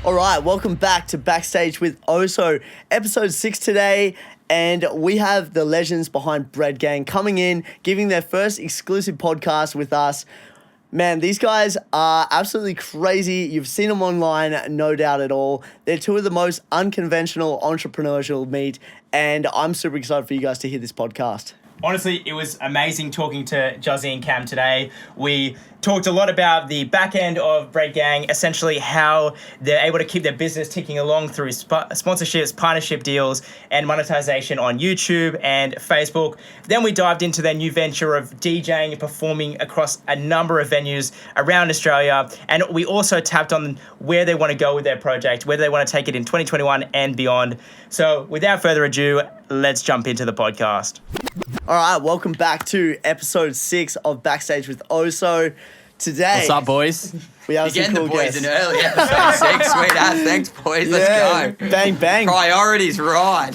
All right, welcome back to Backstage with Oso, episode 6 today. And we have the legends behind Bread Gang coming in, giving their first exclusive podcast with us. Man, these guys are absolutely crazy. You've seen them online, no doubt at all. They're two of the most unconventional entrepreneurs you'll meet. And I'm super excited for you guys to hear this podcast. Honestly, it was amazing talking to Juzzy and Cam today. We talked a lot about the back end of Bread Gang, essentially how they're able to keep their business ticking along through sponsorships, partnership deals, and monetization on YouTube and Facebook. Then we dived into their new venture of DJing and performing across a number of venues around Australia. And we also tapped on where they want to go with their project, whether they want to take it in 2021 and beyond. So without further ado, let's jump into the podcast. All right, welcome back to episode 6 of Backstage with Oso. Today, what's up, boys? We have You're some getting cool the boys guests. in early, episode 6. Sweet ass, thanks, boys. Let's go. Bang, bang. Priorities right.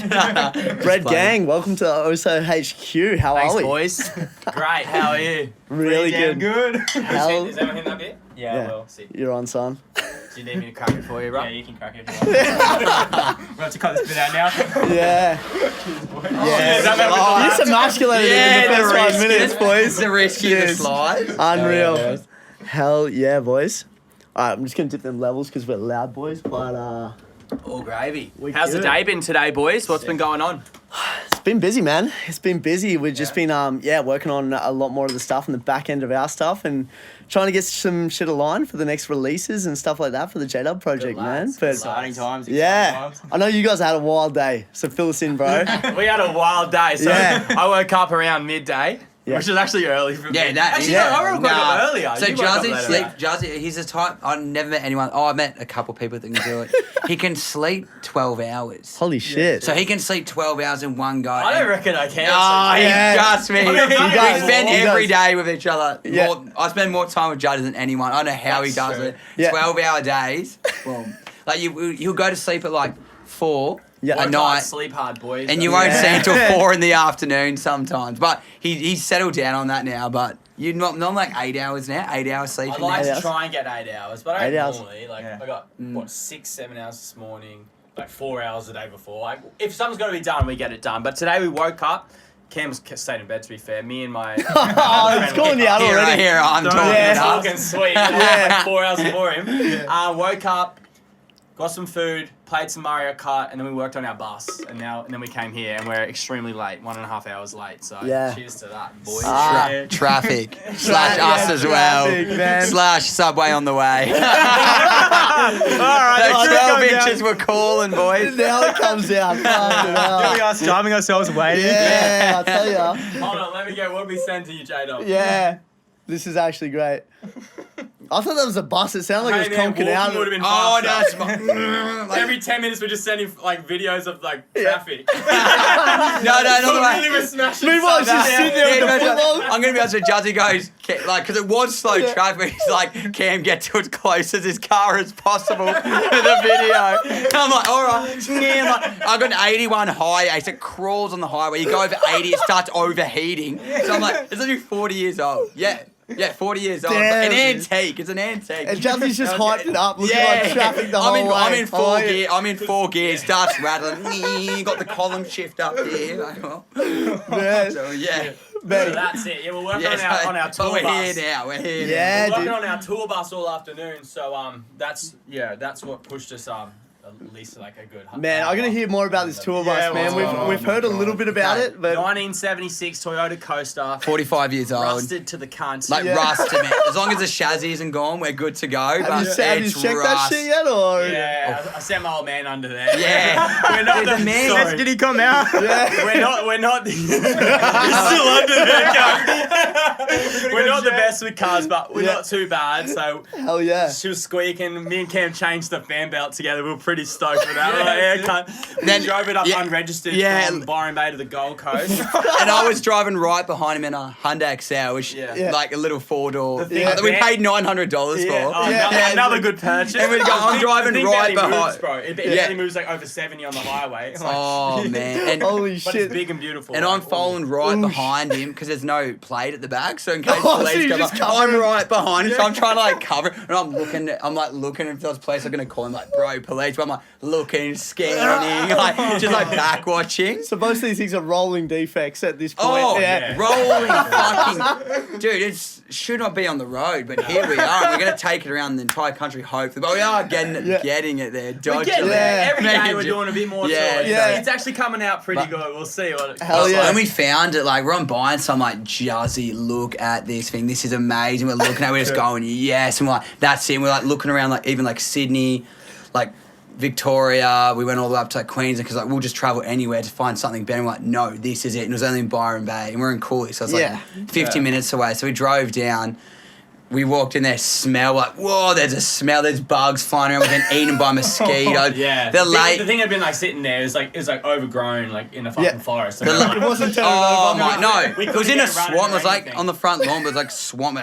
Bread Gang, welcome to Oso HQ. How Thanks, are we? boys. Great, how are you? Really Pretty good. damn good. Hell, Is everything up here? Yeah, well, see. you're on, son. Do you need me to crack it for you, bro? Yeah, you can crack it if you want. We'll have to cut this bit out now. Yeah. Yeah. You just emasculated in the first 5 minutes, boys. It's the rescue the Cheers. slide. Unreal. Yeah, boys. Hell yeah, boys. All right, I'm just going to dip them levels because we're loud, boys. But All gravy. we How's the good. day been today, boys? What's been going on? It's been busy, man. It's been busy. We've just been, working on a lot more of the stuff on the back end of our stuff and trying to get some shit aligned for the next releases and stuff like that for the J-Dub project, man. lads. But Exciting times. yeah, I know you guys had a wild day, so fill us in, bro. We had a wild day. So Yeah. I woke up around midday, Yeah. which is actually early for me. Yeah, that Actually, yeah. no, I woke up earlier. So You woke up Juzzy, later. Juzzy, he's a type. I've never met anyone. Oh, I met a couple people that can do it. He can sleep 12 hours. Holy shit. So he can sleep 12 hours in one go. I don't reckon I can. Oh, Yeah. he trust me. I mean, he does. We spend He every does. day with each other. Yeah. I spend more time with Judge than anyone. I don't know how he That's does true. it. Yeah. 12-hour days. Boom. Like he'll go to sleep at like 4 Yeah. at Work hard, night. sleep hard, boys. And you That's- won't see Yeah. until 4 in the afternoon sometimes. But he's settled down on that now. But you're not like 8 hours now. 8 hours sleep. I like Eight to hours. try and get 8 hours, but I 8 don't hours. normally. Like, Yeah. I got, Mm. what, 6-7 hours this morning, like 4 hours the day before. Like, If something's got to be done, we get it done. But today we woke up. Cam's stayed in bed, to be fair. Me and my... Oh, it's calling you out Here, already. I'm talking Yeah. it up. fucking sweet. Yeah. Like 4 hours before him. Woke up, got some food, played some Mario Kart, and then we worked on our bus. And then we came here, and we're extremely late, 1.5 hours late. So Yeah. cheers to that, boys. Ah. Traffic. Slash us as well. Traffic, man. Slash Subway on the way. Alright, Those here we 12 go, inches were calling, boys. Now it comes out. Fucking Here we hell. are, starving ourselves, waiting. Yeah, I'll tell ya. Hold on, let me get what we send to you, J-Dub. Yeah. This is actually great. I thought that was a bus. It sounded like it was conking out. would have been Oh, faster. no. Like, Every 10 minutes we're just sending like videos of like traffic. no, not the way. Really we're smashing Meanwhile, it's just stuff sitting down. there with the imagine- football. I'm gonna be honest with Juzzy goes, like, because it was slow traffic. He's like, Cam, get to as close as his car as possible for the video. And I'm like, all right. Yeah, like, I got an 81 high ace. It crawls on the highway. You go over 80, it starts overheating. So I'm like, it's only 40 years old. Yeah, 40 years old. Damn, An dude. antique. It's an antique. And Juzzy's just hyped it up, looking like traffic the whole way. I'm in Oh, yeah. 4 gear. I'm in 4 gear. Starts rattling. Got the column shift up here. Like, well. Man, So yeah. man. That's it. Yeah, we're working Yeah, on our but tour we're bus. here now. We're here Yeah, We're working dude. on our tour bus all afternoon, so that's what pushed us at least like a good. Man, I'm gonna hear more about this tour bus, Yeah, man. well, We've heard a little bit about Okay. it, but 1976 Toyota Coaster. 45 years old. Rusted to the cunt. Like Yeah. rusted, man. As long as the chassis isn't gone, we're good to go. have But you it's checked that rust. shit yet, or? Yeah, I sent my old man under there. Yeah. We're not Dude, the man- sorry. Did he come out? Yeah. We're not. He's still under We're not the best with cars, but we're Yeah. not too bad. So Hell yeah. she was squeaking. Me and Cam changed the fan belt together. We were pretty stoked for that. We're like, yeah, cunt. We Then- drove it up yeah. unregistered Yeah. from Byron Bay to the Gold Coast. And I was driving right behind him in a Hyundai Excel, which Yeah. like a little 4-door. Yeah. That we paid $900 Yeah, for. oh, Yeah. another good purchase. And we go, I'm driving The thing right barely behind- moves, bro. It Yeah. barely moves like over 70 on the highway. It's like, Oh man. And Holy but shit. it's big and beautiful. And like, I'm following right Ooh. behind him because there's no plate at the back. back, so in case Oh, so police you come just up, cover I'm him. right behind him, so I'm trying to like cover it, and I'm looking if there's police, I'm gonna call him like, bro, police, but I'm like looking, scanning, like just like back watching. So most of these things are rolling defects at this point. Oh, yeah. rolling fucking... Dude, it should not be on the road, but here we are. We're going to take it around the entire country, hopefully. But we are getting it there. We're Dodging getting it. there. Every day Man, we're doing a bit more yeah, to it. yeah. It's actually coming out pretty good. We'll see what it Hell yeah. When we found it, like, we're on buying some, like, Juzzy, look at this thing. This is amazing. We're looking at it. We're just going, yes. And we're like, that's it. And we're, like, looking around, like, even, like, Sydney, like, Victoria, we went all the way up to like Queensland because like we'll just travel anywhere to find something better. And we're like, no, this is it. And it was only in Byron Bay, and we're in Cooley, so it's like 50 minutes away. So we drove down. We walked in there, smell like, whoa, there's a smell. There's bugs flying around. We've been eaten by mosquitoes. Yeah, the the thing had been like sitting there. It was like overgrown, like in a fucking forest. So It wasn't turning Oh over. my no! We It was couldn't in a get running swamp. It or was like anything. on the front lawn, but it was like swamp,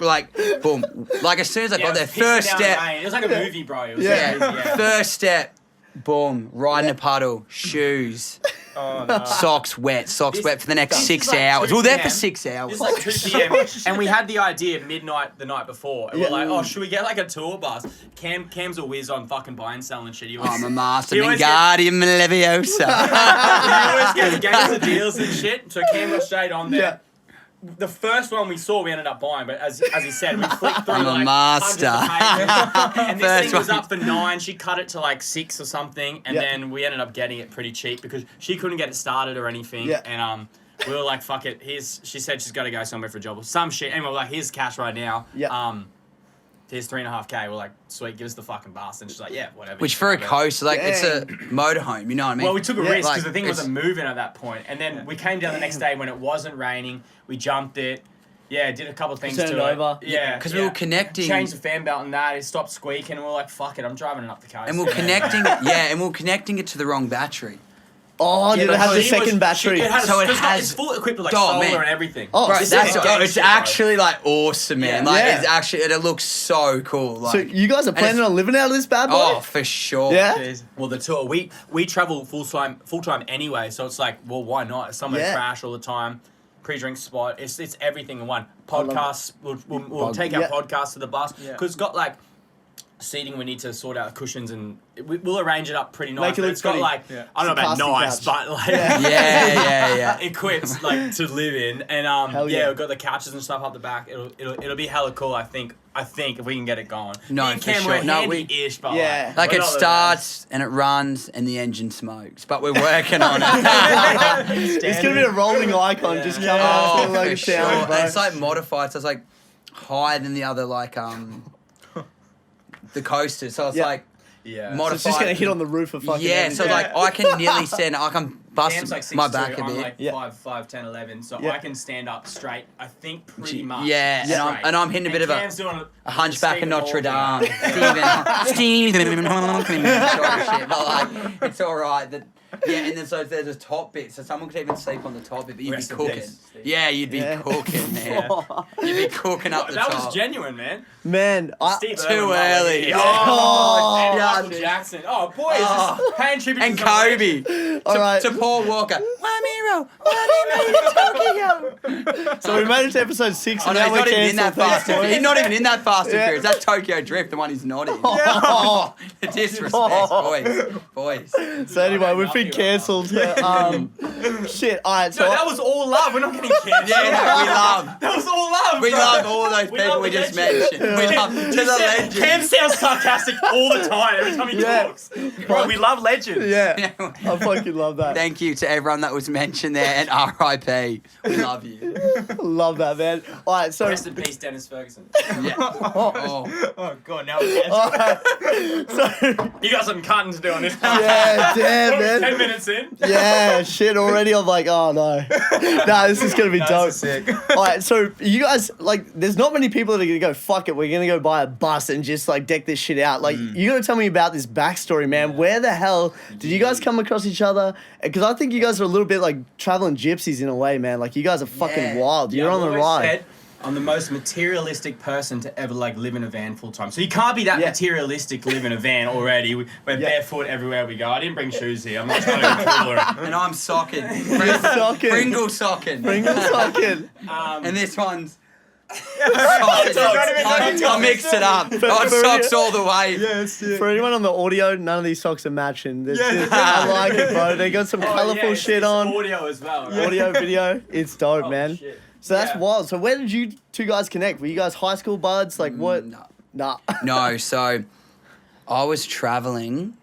like boom. Like as soon as I got there, first step. It was like a movie, bro. It was Yeah. crazy, yeah. First step, boom, right in a puddle, shoes, Oh, no. socks wet for the next This 6 is like hours. 2 We were there for PM. 6 hours. It's like 2 p.m. and we had the idea midnight the night before. And we're like, oh, should we get like a tour bus? Cam's a whiz on fucking buying and selling shit. He always, I'm a master, he always Wingardium Leviosa. he always gets gangs of deals and shit. So Cam got straight on there. Yeah. The first one we saw, we ended up buying, but as he said, we flicked through I'm a like master. hundreds of pages. And this First thing was one. up for 9. She cut it to like 6 or something, and Yeah. then we ended up getting it pretty cheap because she couldn't get it started or anything. Yeah. And we were like, fuck it. She said she's got to go somewhere for a job or some shit. Anyway, we're like, here's cash right now. Yeah. Here's 3.5K. We're like, sweet, give us the fucking bus. And she's like, yeah, whatever. Which you for a can have it. coast, like it's a motorhome, you know what I mean? Well, we took a Yeah, risk like, because the thing it's- wasn't moving at that point. And then we came down the next day when it wasn't raining. We jumped it. Yeah, did a couple of things Turned to it it. over. Yeah, because we were connecting. Changed the fan belt and that. It stopped squeaking, and we're like, "Fuck it, I'm driving it up the coast." And we're connecting it, and we're connecting it to the wrong battery. Oh, did it have the second battery? It's full equipped with like Oh, solar man. and everything. Oh, Bro, This that's is game it's shit, bro. actually like awesome, man. Yeah. Like Yeah. it's actually it looks so cool. Like So you guys are planning it's- on living out of this bad boy? oh, for sure. Yeah? Well, the tour we travel full time anyway, so it's like, well, why not? It's somewhere Yeah. to crash all the time. Pre-drink spot. It's everything in one. love Podcasts. We'll take our Yeah. podcast to the bus because it's got like seating. We need to sort out cushions and we'll arrange it up pretty nice. Make it But look it's got pretty. like Yeah. I don't know about It's a casting nice, couch. but like Yeah. equipped like to live in. And Hell yeah, yeah. we've got the couches and stuff up the back. It'll be hella cool. I think if we can get it going. No, Me and for Cam, sure. we're No, handy-ish, but Yeah. Like we're it not the starts and it runs and the engine smokes, but we're working on it. It's going to be a rolling icon just coming out Oh, of the for like sure. town, bro. And it's like modified, so it's like higher than the other like the coasters. So it's Yeah. like Yeah. So modified. it's just going to hit on the roof of fucking Yeah, so everything. like I can nearly stand. I can bust Cam's like 6'2", my back a I'm bit. like Yeah. 5', 10, 11, so Yeah. I can stand up straight. I think pretty much. Yeah, straight. and I'm hitting a bit of Cam's doing a hunchback of Stephen Notre Hawking. Dame. Stephen shit, but like it's all right. That yeah, and then so there's a top bit, so someone could even sleep on the top bit, but you'd Rest be in cooking. peace, Steve. Yeah, you'd be Yeah. cooking, man. You'd be cooking up the That top. was genuine, man. Man, Steve too Irwin, early. yeah. Oh, and yeah, Michael dude. Jackson. Oh, boys, Oh. paying tribute And to some legend. Kobe all right. to Paul Walker. Wamiro, Tokyo. So we made it to episode 6 Oh and no, now he's we're not even in that cancelled. Fast and He's not even in that Fast and Yeah. Furious. That's Tokyo Drift, the one he's not in. Oh, the disrespect, boys. So anyway, we've been cancelled. Shit, all right. So No, that was all love. We're not getting cancelled. Yeah, no, we love. That was all love. We bro. love all those We people love we the just legend. mentioned. We love to the legend. Cam sounds sarcastic all the time every time he Yeah. talks. Bro, we love legends. yeah, I fucking love that. Thank you to everyone that was mentioned there, and R.I.P. We love you. Love that, man. All right, so Rest in peace, Dennis Ferguson. Yeah. Oh. Oh god, now we're all canceled. right. So You got some cutting to do on this. yeah, damn, man. 10 minutes in. Yeah, shit. Already, I'm like, oh no, nah, this is gonna be dope. Sick. All right, so you guys like, there's not many people that are gonna go, fuck it, we're gonna go buy a bus and just like deck this shit out. Like, you gotta tell me about this backstory, man. Where the hell did you guys come across each other? Because I think you guys are a little bit like traveling gypsies in a way, man. Like, you guys are fucking Yeah. wild. You're on the ride. I'm the most materialistic person to ever like live in a van full time. So you can't be that Yeah. materialistic, live in a van already. We're Yeah. barefoot everywhere we go. I didn't bring shoes here. I'm not trying to be tolerant. And I'm socking. Socking. Pringle socking. Pringle socking. And this one's I mixed it up. Hot socks all the way. For anyone on the audio, none of these socks are matching. I like it, bro. They got some colourful shit on. Audio as well. Right? Audio, video. It's dope, man. Shit. So that's wild. So where did you two guys connect? Were you guys high school buds? Like what? No. Nah. No, so I was traveling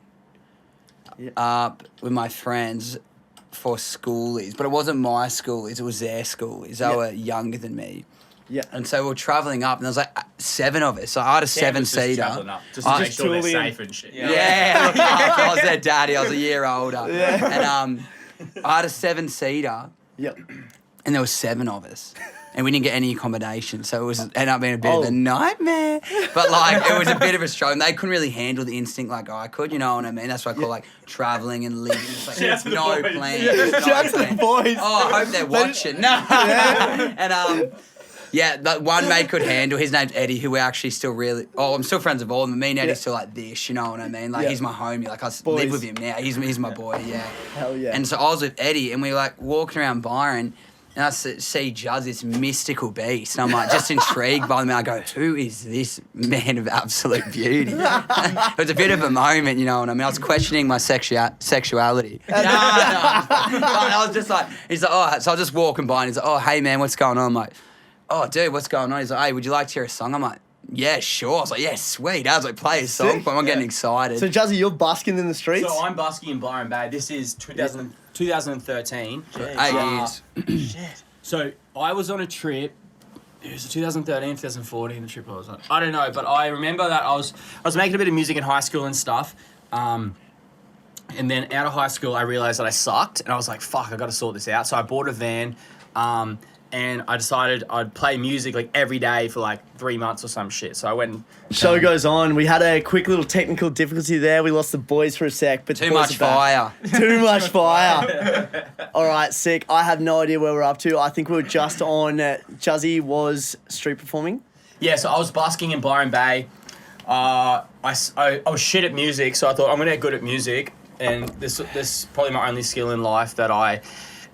up with my friends for schoolies, but it wasn't my schoolies, it was their schoolies. They were younger than me. Yeah. And so we were traveling up, and there was like 7 of us. So I had a Cam was just 7-seater. travelling up, just to make sure they're Julian. safe and shit. Yeah, look, I was their daddy. I was a year older. Yeah. And I had a 7-seater, Yep. and there was 7 of us. And we didn't get any accommodation, so it was ended up being a bit of Oh. a nightmare. But like, it was a bit of a struggle. And they couldn't really handle the instinct like I could, you know what I mean? That's what I call like traveling and living. It's like Shout out to the no boys. plan. Shout out No to the plan. boys. Oh, I hope they're watching. No. And yeah, that one mate could handle. His name's Eddie, who we're actually still really. Oh, I'm still friends with all of them. Me and Eddie's still like this, you know what I mean? Like he's my homie. Like I Boys. live with him now. He's my boy. Yeah. Hell yeah. And so I was with Eddie, and we were like walking around Byron. And I see Juzz, this mystical beast. And I'm like, just intrigued by him. I go, who is this man of absolute beauty? It was a bit of a moment, you know what I mean? I was questioning my sexuality. No. I was just like, he's like, oh, so I was just walking by, and he's like, oh, hey, man, what's going on? I'm like, oh, dude, what's going on? He's like, hey, would you like to hear a song? I'm like, yeah, sure. I was like, yeah, sweet. I was like, play a song Sick. for him. I'm getting excited. So Juzzy, you're busking in the streets? So I'm busking in Byron Bay. This is 2013. 8 years. So I was on a trip. It was 2013, 2014, the trip I was on. I don't know, but I remember that I was making a bit of music in high school and stuff. And then out of high school, I realized that I sucked, and I was like, fuck, I got to sort this out. So I bought a van, and I decided I'd play music like every day for like 3 months or some shit. So I went and Show goes on. We had a quick little technical difficulty there. We lost the boys for a sec, but the Too boys much are back. fire. Too much fire. All right, sick. I have no idea where we're up to. I think we were just on. Juzzy was street performing. yeah, so I was busking in Byron Bay. I was shit at music, so I thought I'm gonna get good at music, and this is probably my only skill in life that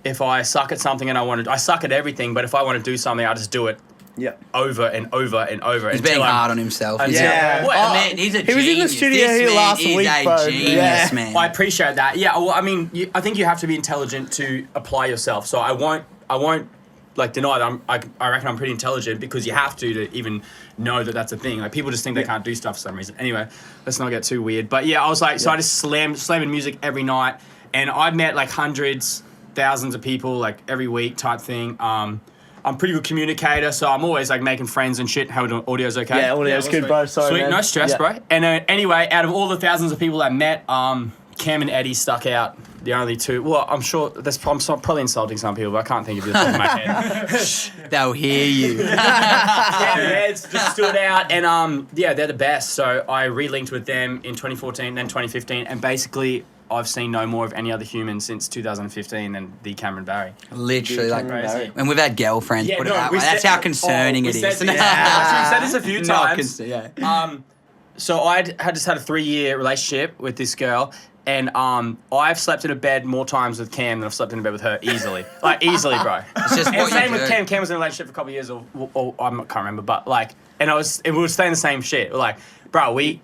if I suck at something and I suck at everything, but if I want to do something, I just do it Yeah. over and over and over. He's being hard on himself. until- Yeah. Well, Man, he's a He was in the genius. studio This here man last is week, a bro. genius, Yeah. man. I appreciate that. Yeah, well, I mean, I think you have to be intelligent to apply yourself. So I won't like deny that I reckon I'm pretty intelligent, because you have to even know that that's a thing. Like people just think they can't do stuff for some reason. Anyway, let's not get too weird. But yeah, I was like, so I just slamming music every night, and I met like hundreds, thousands of people like every week type thing. I'm a pretty good communicator, so I'm always like making friends and shit. How audio's okay? Yeah, audio's good, bro. Sorry, Sweet, man. no stress, Yeah. bro. And anyway, out of all the thousands of people I met, Cam and Eddie stuck out. The only two. Well, I'm sure I'm probably insulting some people, but I can't think of it off the top of my head. They'll hear you. Cam and Ed's just stood out, and yeah, they're the best. So I relinked with them in 2014, then 2015, and basically I've seen no more of any other human since 2015 than the Cameron Barry. Literally, like, Crazy. and we've had girlfriends, Yeah, put it no, that we way. That's said- how concerning we it said- is. Yeah, we've said this a few Not times. yeah. So I had just had a 3-year relationship with this girl, and I've slept in a bed more times with Cam than I've slept in a bed with her easily. Like, easily, bro. It's just And what same you with do. Cam. Cam was in a relationship for a couple of years, or I can't remember, but like, and we were saying the same shit. We're like, bro, we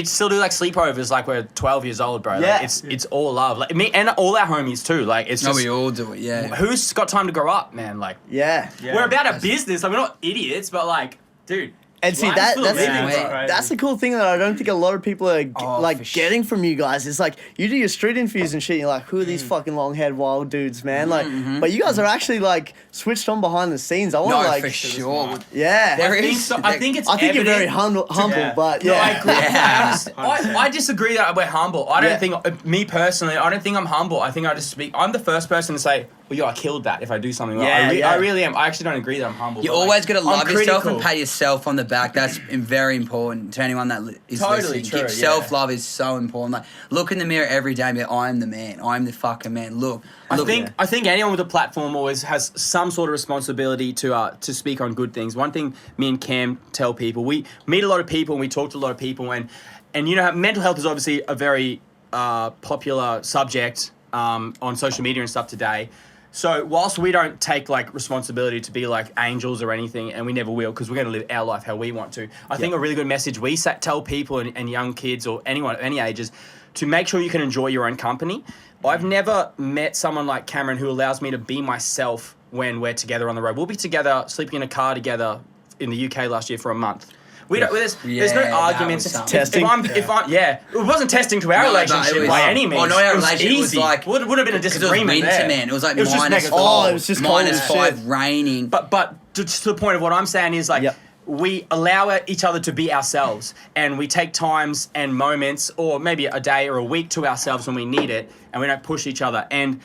still do like sleepovers like we're 12 years old, bro. Yeah. Like, it's all love. Like me and all our homies too. Like it's No, just we all do it, yeah. who's got time to grow up, man? Like Yeah. we're about a business. Like we're not idiots, but like, dude. And see, life's still that's living, Yeah. bro. that's the cool thing that I don't think a lot of people are Oh, like for getting from you guys. It's like you do your street interviews and shit. And you're like, who are these fucking long haired wild dudes, man? Like, but you guys are actually like switched on behind the scenes. I want No, to like, for sure. yeah. There I think is- so. I think it's. I think you're very evident- humble, but No, I yeah. agree. Yeah. I disagree that we're humble. I don't Yeah. think, me personally, I don't think I'm humble. I think I just speak. I'm the first person to say, well, yo, I killed that if I do something well. Yeah, yeah. I really am. I actually don't agree that I'm humble. You but, like, always got to I'm love yourself critical. and pat yourself on the back. That's very important to anyone that is Totally listening. true, yeah. Self-love is so important. Like, look in the mirror every day and be like, I'm the man. I'm the fucking man. Look. I look think anyone with a platform always has some sort of responsibility to speak on good things. One thing me and Cam tell people, we meet a lot of people and we talk to a lot of people, and you know, mental health is obviously a very popular subject on social media and stuff today. So whilst we don't take like responsibility to be like angels or anything, and we never will, because we're going to live our life how we want to. I think a really good message we tell people and young kids or anyone of any ages to make sure you can enjoy your own company. I've never met someone like Cameron who allows me to be myself when we're together on the road. We'll be together, sleeping in a car together in the UK last year for a month. We don't. There's no arguments. Testing. If I'm, it wasn't testing to our relationship by any means. Oh no, our it was relationship was easy. like would have been a disagreement it was winter, there. man. It was like just minus negative. 5. Oh, it was just cold as -5, shit. raining. But to the point of what I'm saying is like. Yep. We allow each other to be ourselves, and we take times and moments, or maybe a day or a week to ourselves when we need it, and we don't push each other. And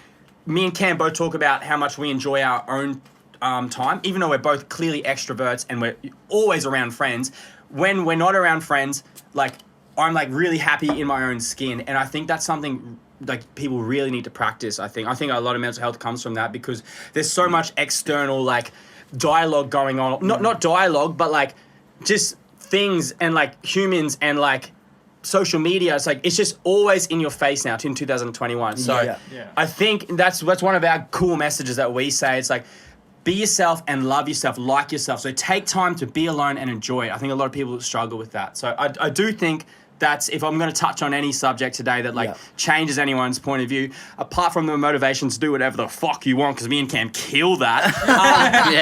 me and Cam both talk about how much we enjoy our own time, even though we're both clearly extroverts and we're always around friends. When we're not around friends, like I'm like really happy in my own skin, and I think that's something like people really need to practice. I think a lot of mental health comes from that because there's so much external like dialogue going on, not dialogue, but like just things and like humans and like social media. It's like it's just always in your face now in 2021. So Yeah. I think that's one of our cool messages that we say. It's like be yourself and love yourself, like yourself. So take time to be alone and enjoy it. I think a lot of people struggle with that. So I do think that's, if I'm going to touch on any subject today that like changes anyone's point of view, apart from the motivations to do whatever the fuck you want, because me and Cam kill that.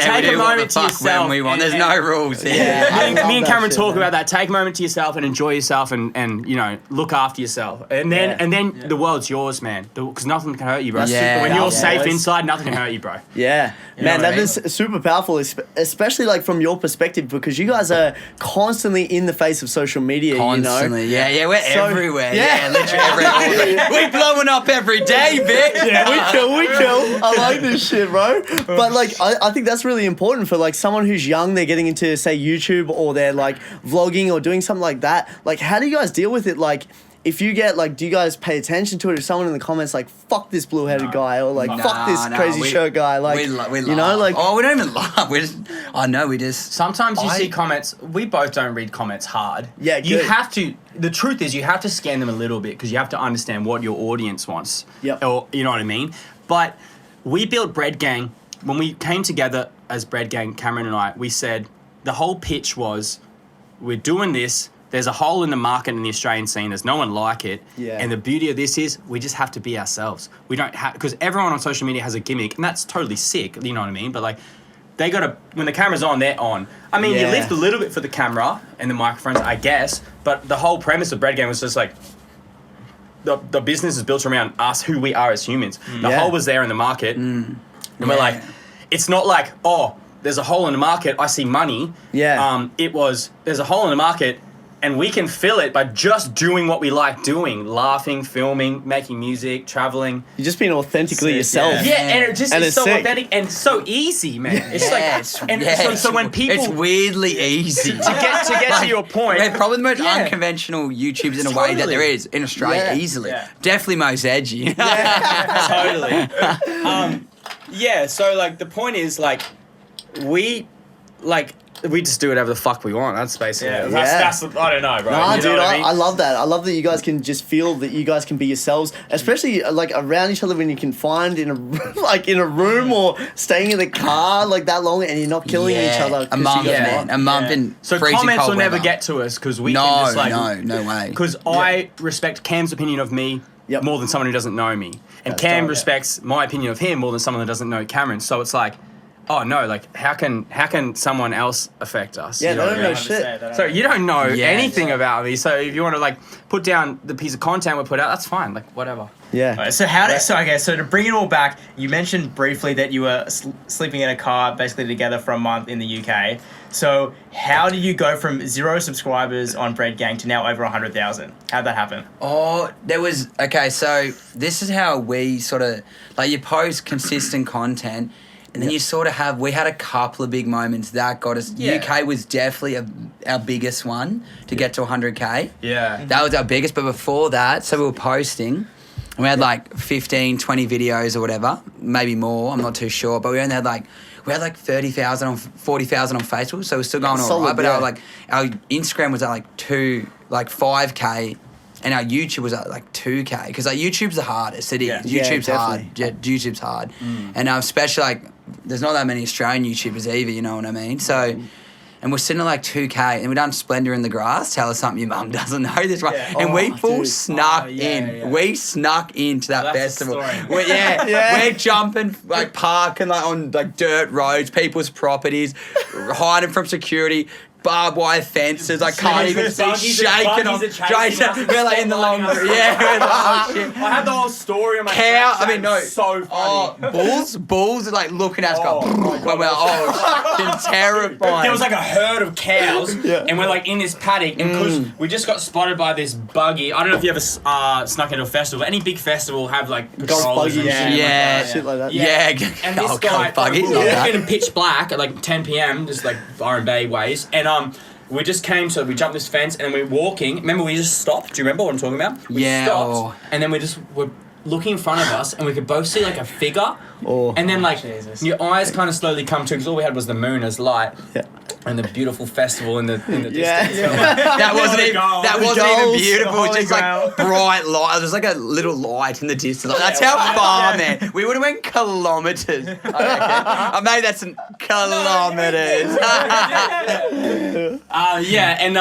Take a moment to yourself. When we want. There's no rules here. Yeah. Me and Cameron talk about that. Take a moment to yourself and enjoy yourself, and you know, look after yourself. And then the world's yours, man. Because nothing can hurt you, bro. Yeah. When you're safe Yeah. inside, nothing can hurt you, bro. Yeah, know man, what I that mean? is super powerful, especially like from your perspective, because you guys are constantly in the face of social media. Constantly. You know? Yeah, we're So- everywhere. Yeah. Literally everywhere. We're blowing up every day, bitch. Yeah, we kill. I like this shit, bro. But like, I think that's really important for like someone who's young. They're getting into say YouTube or they're like vlogging or doing something like that. Like, how do you guys deal with it? Like, if you get like, do you guys pay attention to it? If someone in the comments like, "Fuck this blue-headed guy," or like, "Fuck this crazy shirt guy," like, we you know, like, oh, we don't even laugh. We just, we just. Sometimes you see comments. We both don't read comments hard. Yeah, you good. have to. The truth is, you have to scan them a little bit because you have to understand what your audience wants. Yep. Or you know what I mean. But we built Bread Gang when we came together as Bread Gang. Cameron and I. We said the whole pitch was, we're doing this. There's a hole in the market in the Australian scene. There's no one like it. Yeah. And the beauty of this is we just have to be ourselves. We don't have, because everyone on social media has a gimmick, and that's totally sick. You know what I mean? But like, they gotta, when the camera's on, they're on. I mean, you Yeah. lift a little bit for the camera and the microphones, I guess. But the whole premise of Bread Game was just like, the business is built around us, who we are as humans. The Yeah. hole was there in the market, and we're like, it's not like, oh, there's a hole in the market, I see money. Yeah. It was, there's a hole in the market, and we can fill it by just doing what we like doing, laughing, filming, making music, traveling. you're just being authentically Sick, yourself. Yeah, and it just And is it's so sick. authentic and so easy, man. It's so when people It's weirdly easy. to get to your point, We're probably the most Yeah. unconventional YouTubers in a way that Totally. there is in Australia, Yeah. easily. Yeah. Definitely most edgy. totally. Yeah, so like the point is like we just do whatever the fuck we want. That's basically it. That's I don't know, bro. Nah, You know dude, what I mean? I love that. I love that you guys can just feel that you guys can be yourselves, especially like around each other when you can find in a like in a room or staying in the car like that long and you're not killing each other. A month, you guys man. are. A month in So freezing comments cold will never weather. get to us because we No, can just like no way. Because I respect Cam's opinion of me Yep. more than someone who doesn't know me, and That's Cam dope. respects my opinion of him more than someone that doesn't know Cameron. So it's like, oh no, like how can someone else affect us? Yeah, You know they what don't I know mean? shit. So you don't know Yeah, anything yeah. about me. So if you want to like put down the piece of content we put out, that's fine. Like whatever. Yeah. So so to bring it all back, you mentioned briefly that you were sleeping in a car basically together for a month in the UK. So how do you go from 0 subscribers on Bread Gang to now over 100,000? How'd that happen? Oh, so this is how we sort of, like, you post consistent content, and then you sort of we had a couple of big moments that got us. Yeah. UK was definitely our biggest one to get to 100K. Yeah. That was our biggest, but before that, so we were posting, and we had like 15, 20 videos or whatever, maybe more, I'm not too sure, but we only had like 30,000 on 40,000 on Facebook, so we're still going all Solid, right. But yeah. our Instagram was at like 5K and our YouTube was at like 2K because like YouTube's the hardest. It is. Yeah. YouTube's Yeah, hard. Yeah, YouTube's hard, and especially like there's not that many Australian YouTubers either. You know what I mean? So. And we're sitting at like 2K, and we done Splendor in the Grass. Tell us something your mum doesn't know this, right? Yeah. And we Oh, full dude. snuck Oh, yeah, in. yeah. We snuck into that That's the festival. story. We're jumping, like parking like on like dirt roads, people's properties, hiding from security. Barbed wire fences, I can't even see, Buggies shaking on. are chasing us and We're like in the long, spotlighting us. yeah, we're like, oh shit. I had the whole story on my Cow, Snapchat. I mean, no. So funny. Bulls are like looking at us going, my God. when we're fucking terrifying. There was like a herd of cows, Yeah. and we're like in this paddock, and because we just got spotted by this buggy. I don't know if you ever snuck into a festival. Any big festival have like Golf patrollers buggy, and shit. yeah. Shit like that. Yeah, And this guy, buggies, we not were that. walking in pitch black at like 10 p.m. just like Byron Bay ways, and we just came, so we jumped this fence, and we're walking. Remember, we just stopped. Do you remember what I'm talking about? We Yeah, stopped, and then we're looking in front of us, and we could both see like a figure. Oh. And then like Jesus. your eyes kind of slowly come to, because all we had was the moon as light. Yeah. And the beautiful festival in the Yeah. distance. That wasn't The even, goals. that The wasn't even goals. beautiful. The It's just like Holy bright light. There's like a little light in the distance. Like, that's how far, man. We would have went kilometers. I made that some kilometers.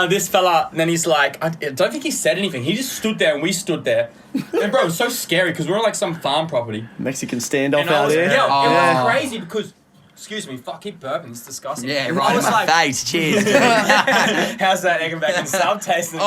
This fella, and then he's like, I don't think he said anything. He just stood there, and we stood there. And bro, it was so scary because we were on like some farm proproperty. Mexican standoff And I out was, here. yeah, Oh. it was crazy because, excuse me, fuck, keep burping, it's disgusting. Yeah, I right in was my like, face. Cheers. How's that egg and bacon sub tasting?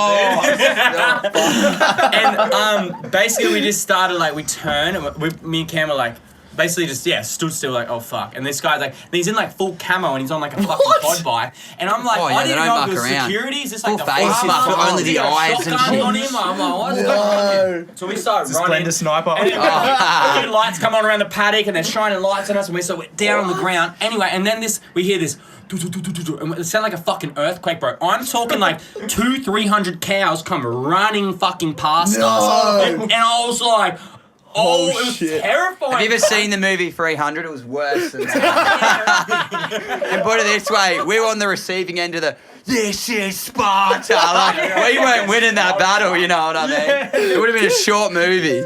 and basically we just started like, we turned, and me and Cam were like, basically just stood still like, oh fuck. And this guy's like, and he's in like full camo and he's on like a fucking quad bike, and I'm like, Oh, yeah, I they didn't don't know if it muck was around. security. Is this Full like the face farm? mask, Oh, only the he got a eyes and shotgun shit. on him. I'm like, what's going on? So we started It's a running. Splendor sniper. And then lights come on around the paddock, and they're shining lights on us, and we're down on the ground. Anyway, and then we hear this, and it sounded like a fucking earthquake, bro. I'm talking like 200-300 cows come running fucking past us, and I was like, oh, it was shit. terrifying. Have you ever seen the movie 300? It was worse than that. And put it this way, we were on the receiving end of the "This is Sparta." Like, we weren't winning that battle, you know what I mean? It would have been a short movie.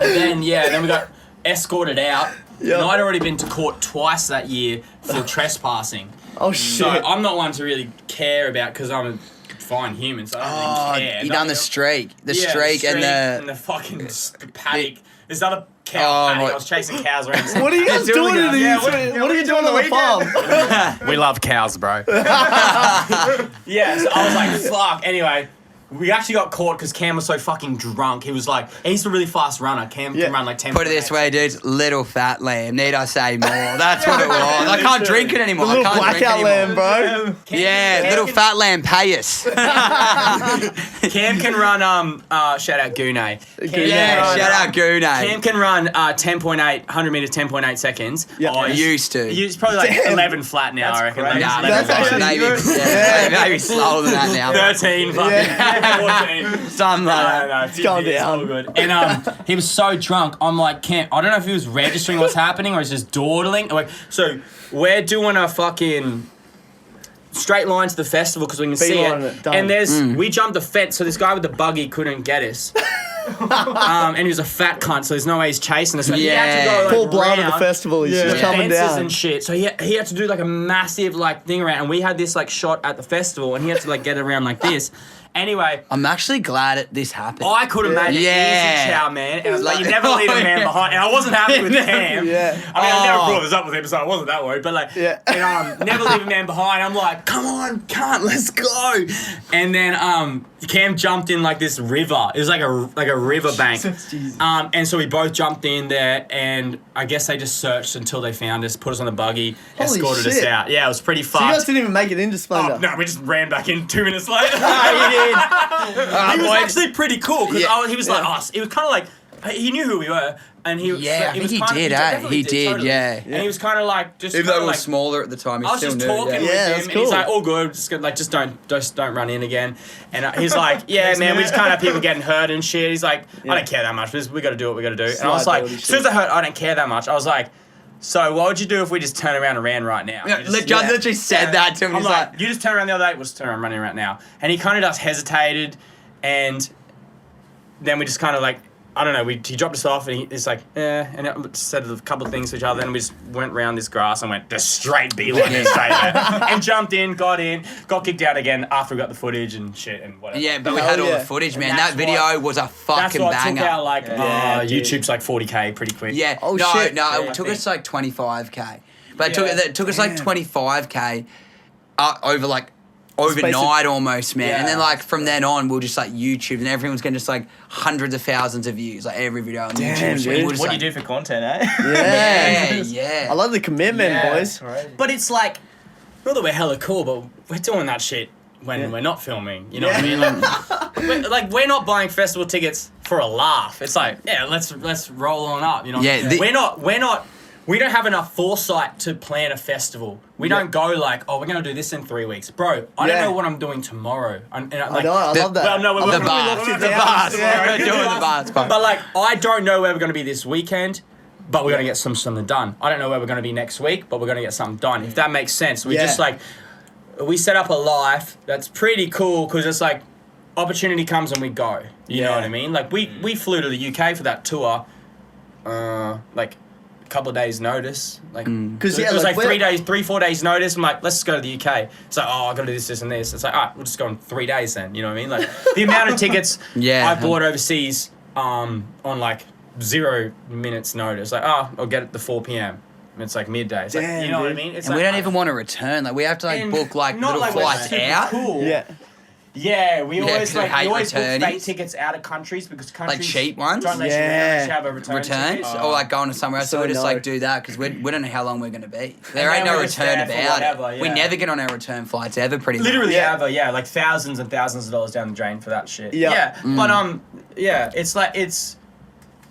And then we got escorted out. Yeah. And I'd already been to court twice that year for trespassing. Oh shit. So I'm not one to really care about, because I'm a fine human, so I don't really care. You done the streak. The Yeah, streak and the... fucking paddock. There's another cow paddock. my- I was chasing cows around. What are you guys They're doing doing it. in Yeah, these? What are you doing on the farm? We love cows, bro. Yeah, so I was like, fuck. Anyway, we actually got caught because Cam was so fucking drunk. He was like, he's a really fast runner. Cam Yeah. can run like 10. Put it this way, dudes. Little fat lamb. Need I say more? That's what it was. I can't drink it anymore. The I little can't drink blackout anymore. lamb, bro. Yeah, little fat lamb, pay us. Cam can run, shout out Goonay. Yeah, shout out Cam Goonay. can run 10.8, 100 meters, 10.8 seconds. Yeah. I used to. It's probably like Damn. 11 flat now, I reckon. crazy. Like, That's 11 actually flat. maybe slower than that now. 13, fucking 14. Something like that. No, It's going it's all down. good. And he was so drunk. I'm like, Cam, I don't know if he was registering what's happening or he's just dawdling. Like, so we're doing a fucking straight line to the festival because we can see Beeline it. it, done. And we jumped the fence, so this guy with the buggy couldn't get us. And he was a fat cunt, so there's no way he's chasing us. So he had to go, like, Full blown at the round festival. He's just coming fences down. and shit. So he had to do like a massive like thing around, and we had this like shot at the festival, and he had to like get around like this. Anyway, I'm actually glad this happened. I could imagine Yeah. easy chow, man. It was like you never leave a man behind, and I wasn't happy with Cam. Yeah. I mean, I never brought this up with him, so I wasn't that worried. But like, Yeah. and, never leave a man behind. I'm like, come on, cunt, let's go. And then Cam jumped in like this river. It was like a river bank. And so we both jumped in there, and I guess they just searched until they found us, put us on the buggy, Holy escorted us shit. out. Yeah, it was pretty So you guys fucked. didn't even make it into Splendor. Oh, no, we just ran back in 2 minutes later. He He was actually pretty cool because Yeah. he was like us. He was kind of like he knew who we were, and he Yeah, I think was he kinda, did, definitely he did, totally. yeah. And he was kind of like just Even though kinda it was like, smaller at the time, he I was still just knew. talking Yeah. with Yeah, him, that's and he's cool. like, "All good, just don't run in again." And he's like, "Yeah, man, we just can't have people getting hurt and shit." He's like, "I don't care that much. We got to do what we got to do." And I was like, Liability as soon as I heard, "I don't care that much," I was like, "So what would you do if we just turn around and ran right now?" Yeah, And just- Judge literally said that to him. I'm He's like, like, "You just turn around the other day. We'll just turn around running right now." And he kind of just hesitated. and then we just kind of like, I don't know, he dropped us off and he's like, and it said a couple of things to each other, and we just went round this grass and went just straight beeline straight there. And jumped in, got kicked out again after we got the footage and shit and whatever. Yeah, but we had all the footage, man. That video was a fucking That's what banger. took our like, dude. YouTube's like 40K pretty quick. Yeah. Oh, no, shit. no, Yeah, it I took think. us like 25K. But Yeah. it took us like 25K over like Space overnight almost, man. And then Yeah. like from then on, we'll just like YouTube, and everyone's getting just like hundreds of thousands of views, like every video on Damn, YouTube. So dude. we'll just, What do like, you do for content, eh? Yeah. Yeah. I love the commitment, Yeah. boys. But it's like, not that we're hella cool, but we're doing that shit when we're not filming. You know what I mean? Like we're not buying festival tickets for a laugh. It's like, yeah, let's roll on up. You know? Yeah, the- We don't have enough foresight to plan a festival. We don't go like, oh, we're gonna do this in 3 weeks, bro. I Yeah. don't know what I'm doing tomorrow. I I know, I love that. Well, no, we're The looking bars. you The down. bars. Yeah. We're doing the bars. But like, I don't know where we're gonna be this weekend, but we're gonna get something done. I don't know where we're gonna be next week, but we're gonna get something done. If that makes sense, we Yeah. just like we set up a life that's pretty cool because it's like opportunity comes and we go. You know Yeah. what I mean? Like we flew to the UK for that tour, like a couple of days notice, like Because it was like we're- 4 days notice. I'm like, let's just go to the UK. It's like, oh, I gotta do this, and this. It's like, all right, we'll just go in 3 days then. You know what I mean? Like the amount of tickets Yeah. I bought overseas on like 0 minutes notice. Like, oh, I'll get it the 4 p.m. And it's like midday. It's like, Damn, you know what I dude. mean? It's And like, we don't even want to return. Like we have to like and book like not little like we're flights super out. Cool. Yeah. Yeah, we Yeah, always 'cause we like hate we always book fake returnees. tickets out of countries because countries cheap ones? don't let you Yeah. unless you have a return Returns ticket. or like going to somewhere else. So So we just no. like do that because we don't know how long we're gonna be. There And ain't then no we're just return there for about whatever, it. We yeah. never get on our return flights ever. Pretty Literally Yeah. ever, yeah, like thousands and thousands of dollars down the drain for that shit. Yeah. But yeah, it's like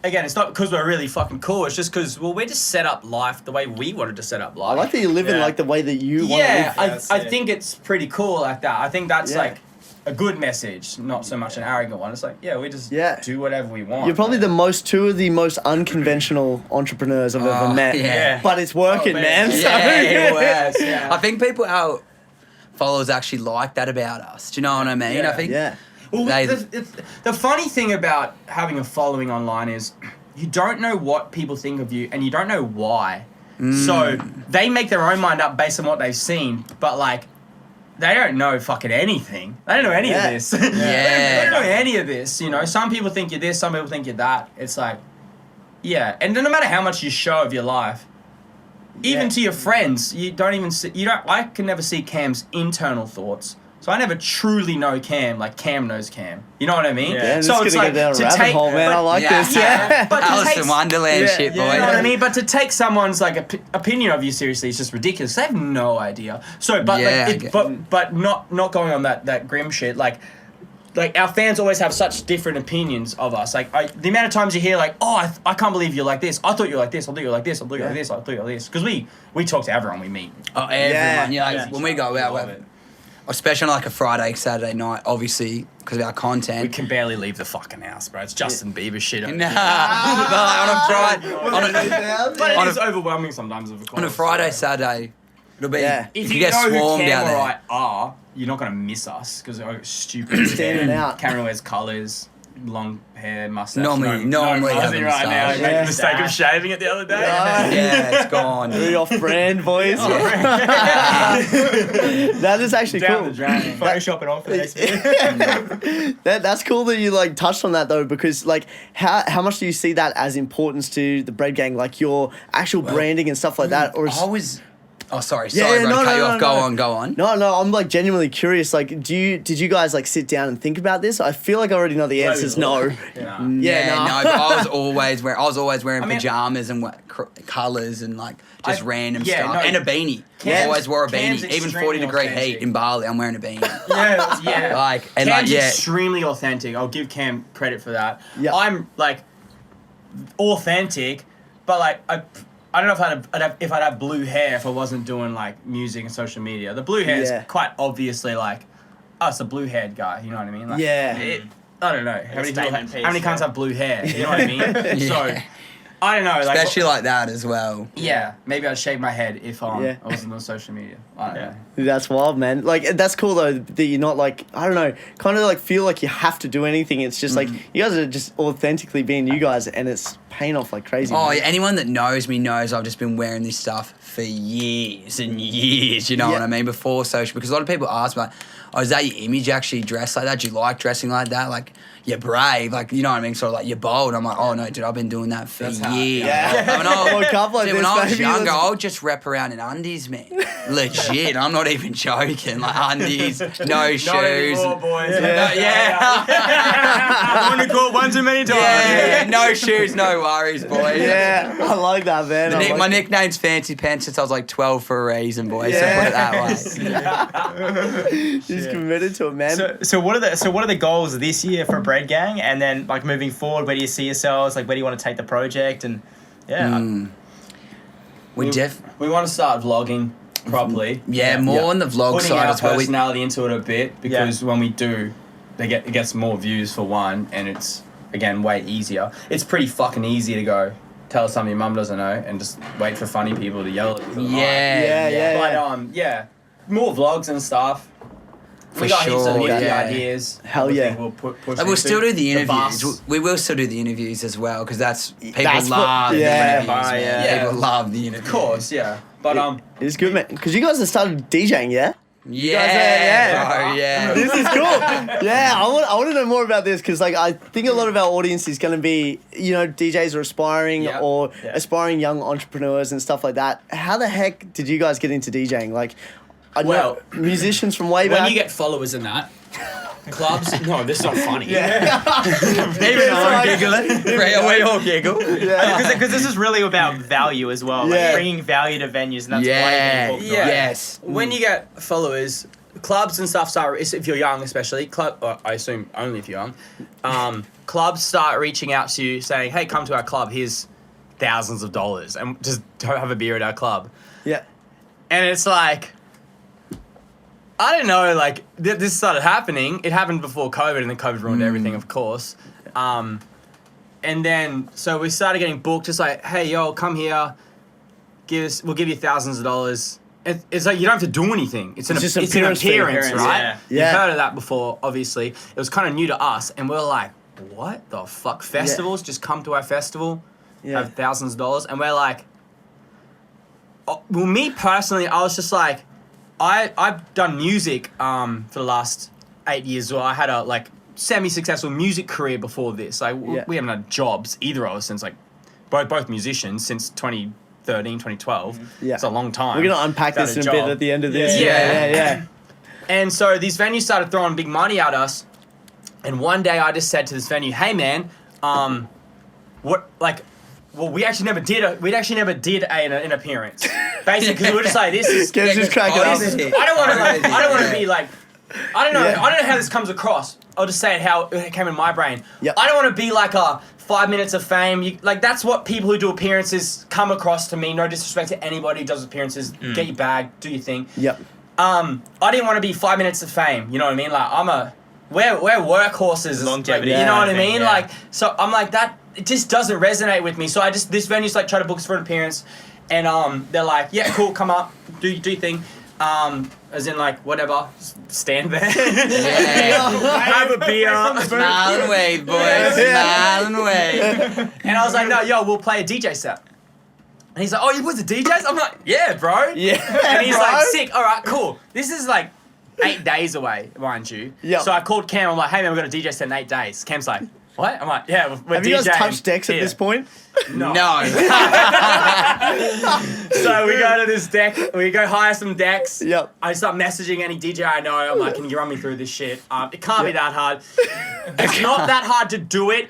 again, it's not because we're really fucking cool. It's just because we're just set up life the way we wanted to set up I life. like that you live in Yeah. like the way that you want to Yeah, live. I think it's pretty cool like that. I think that's Yeah. like a good message, not so much an arrogant one. It's like, yeah, we just Yeah. do whatever we want. You're probably two of the most unconventional entrepreneurs I've ever met. yeah. But it's working, Oh, man. man. So- Yeah, it works. Yeah. I think our followers actually like that about us. Do you know what I mean? Yeah. I think Yeah. Well, They- the funny thing about having a following online is you don't know what people think of you and you don't know why. So they make their own mind up based on what they've seen, but like they don't know fucking anything. They don't know any Yeah. of this. Yeah. They don't know any of this. You know, some people think you're this, some people think you're that. It's like, yeah, and no matter how much you show of your life, even Yeah. to your friends, you don't even see. I can never see Cam's internal thoughts. So I never truly know Cam like Cam knows Cam. You know what I mean? Yeah. Yeah, I'm so just it's gonna like get down a to rabbit take, hole, man. but- I like Yeah. this. Yeah, Yeah. but to Alice take- in Wonderland Yeah, shit, yeah. boy. you know what I mean? But to take someone's like opinion of you seriously is just ridiculous. They have no idea. So, but Yeah, I like, get- but not going on that grim shit. Like our fans always have such different opinions of us. Like the amount of times you hear like, oh, I can't believe you're like this. I thought you were like this. I thought you were like this. I thought you were like this. I thought you were like this. Because we talk to everyone we meet. Oh, everyone. Yeah. Yeah, like, when we go out, Love it. especially on like a Friday, Saturday night, obviously because of our We content. can barely leave the fucking house, bro. It's Justin Bieber shit. Nah, but on a Friday, But on it is a- overwhelming sometimes. Of course. on a Friday, Saturday, it'll be Yeah. If you you get know who swarmed Cam out or there. I are, you're not gonna miss us because we're stupid. Standing out. Cameron wears colours, long hair, mustache. Normally no have buzzing a right now. moustache. He made Yeah. the mistake of shaving it the other day. Yeah, it's gone. Very off-brand, boys. That is actually Down cool. the drain. Photoshop it on for the next video. That's cool that you like touched on that though, because like how much do you see that as importance to the Bread Gang, like your actual branding and stuff like that, or is, I was. Oh, sorry, Yeah, bro. no, cut no, you no, off. no. Go on. No, I'm like genuinely curious. Like, did you guys like sit down and think about this? I feel like I already know the answers. No. Nah. Yeah, no, but I was always wearing I mean- pajamas and colours and like just random yeah, stuff no, and a beanie. Cam's- Always wore a Cam's beanie, even extremely 40-degree heat authentic. in Bali. I'm wearing a beanie. Yeah. Like and Cam's like yeah, extremely authentic. I'll give Cam credit for that. Yeah. I'm like authentic, but like I don't know if I'd have blue hair if I wasn't doing like music and social media. The blue hair Yeah. is quite obviously like, oh, it's a blue haired guy. You know what I mean? Like, Yeah. I don't know how many statement piece, cunts yeah. have blue hair. You know what I mean? Yeah. So I don't know, like Especially like that as well. yeah, maybe I'd shave my head if Yeah. I wasn't on social media. I don't know. That's wild, man. Like, that's cool though that you're not like, I don't know, kind of like feel like you have to do anything. It's just like you guys are just authentically being you guys, and it's paying off like crazy. Oh, man. yeah, anyone that knows me knows I've just been wearing this stuff for years and years, you know what I mean, before social, because a lot of people ask me, like, oh, is that your image, actually dress like that? Do you like dressing like that? Like, you're brave, like, you know what I mean, sort of like, you're bold. I'm like, oh, no, dude, I've been doing that for years. Yeah. I mean, I'll- Woke up like dude, when this, I was baby, younger, let's- I'll just rep around in undies, man. Legit, I'm not even joking. Like, undies, no shoes. Not anymore, boys. I want to call one too many times. Yeah, no shoes, no worries, boys. Yeah, I like that, man. I like My nickname's Fancy Pants since I was like 12 for a reason, boys. So put it that way. He's committed to it, man. So what are the goals this year for Bread Gang, and then like moving forward, where do you see yourselves? Like, where do you want to take the project? And We We want to start vlogging properly. more on the vlog Putting side our as well. personality into it a bit, because when we do, it gets more views for one, and it's again way easier. It's pretty fucking easy to go tell something your mum doesn't know and just wait for funny people to yell at you. For the mic. Yeah. But more vlogs and stuff. For We got heaps of sure, nifty yeah. ideas. Hell we yeah. think We'll push Like, we'll into. still do the interviews. bus. We will still do the interviews as well, because that's people That's what- love yeah. the interviews. man. Yeah. People love the interviews. Of course, yeah. But It's good, man. Because you guys have started DJing, yeah? Yeah, bro, yeah. This is cool. Yeah, I want to know more about this, because like I think a lot of our audience is going to be, you know, DJs are aspiring Yeah. or aspiring young entrepreneurs and stuff like that. How the heck did you guys get into DJing? Like, I know Well, musicians from way back. When you get followers in that, clubs, no, this is not funny. Even I'm giggling. We all giggle. because this is really about value as well, Yeah. like bringing value to venues, and that's Yeah. why you're being booked, right? Yes. When you get followers, clubs and stuff start, if you're young especially, I assume only if you're young, clubs start reaching out to you saying, hey, come to our club, here's thousands of dollars, and just have a beer at our club. Yeah. And it's like, I don't know, like, this started happening. It happened before COVID, and then COVID ruined everything, of course. And then, so we started getting booked, just like, hey, yo, come here, we'll give you thousands of dollars. It's like, you don't have to do anything. It's just an appearance appearance, fee. right? Yeah. You've Yeah. heard of that before, obviously. It was kind of new to us, and we were like, what the fuck? Festivals? Just come to our festival, Yeah. have thousands of dollars, and we're like, well, me personally, I was just like, I've done music for the last 8 years. Well, I had a like semi-successful music career before this. Like Yeah. we haven't had jobs, either of us, since like both musicians since 2013, 2012. Yeah. It's a long time. We're going to unpack without this in a bit job. at the end of this. Yeah. Yeah. And so these venues started throwing big money at us. And one day I just said to this venue, "Hey man, what like." Well, we actually never did an appearance. Basically, because we were just like, this is. Cam's just cracking up. I don't want to be like. I don't know. Yeah. I don't know how this comes across. I'll just say it how it came in my brain. Yep. I don't want to be like a 5 minutes of fame. Like that's what people who do appearances come across to me. No disrespect to anybody who does appearances. Get your bag, do your thing. Yep. I didn't want to be 5 minutes of fame. You know what I mean? Like we're workhorses. Longevity, Like, you know what I thing, mean? yeah. Like so I'm like that. It just doesn't resonate with me. So this venue's like try to book us for an appearance, and they're like, yeah, cool, come up, do your thing. As in like whatever, stand there, have a beer, Smile and wave, boys. Smile and wave. and I was like, no, yo, we'll play a DJ set. And he's like, oh, you put the DJs? I'm like, yeah, bro. Yeah. And he's bro. like, sick. All right, cool. This is like 8 days away, mind you. Yep. So I called Cam. I'm like, hey man, we've got a DJ set in 8 days. Cam's like, what? I'm like, yeah, we're Have you guys DJing touched decks at here." this point? No. No. So we go to this deck. We go hire some decks. Yep. I start messaging any DJ I know. I'm like, can you run me through this shit? It can't be that hard. It's not that hard to do it.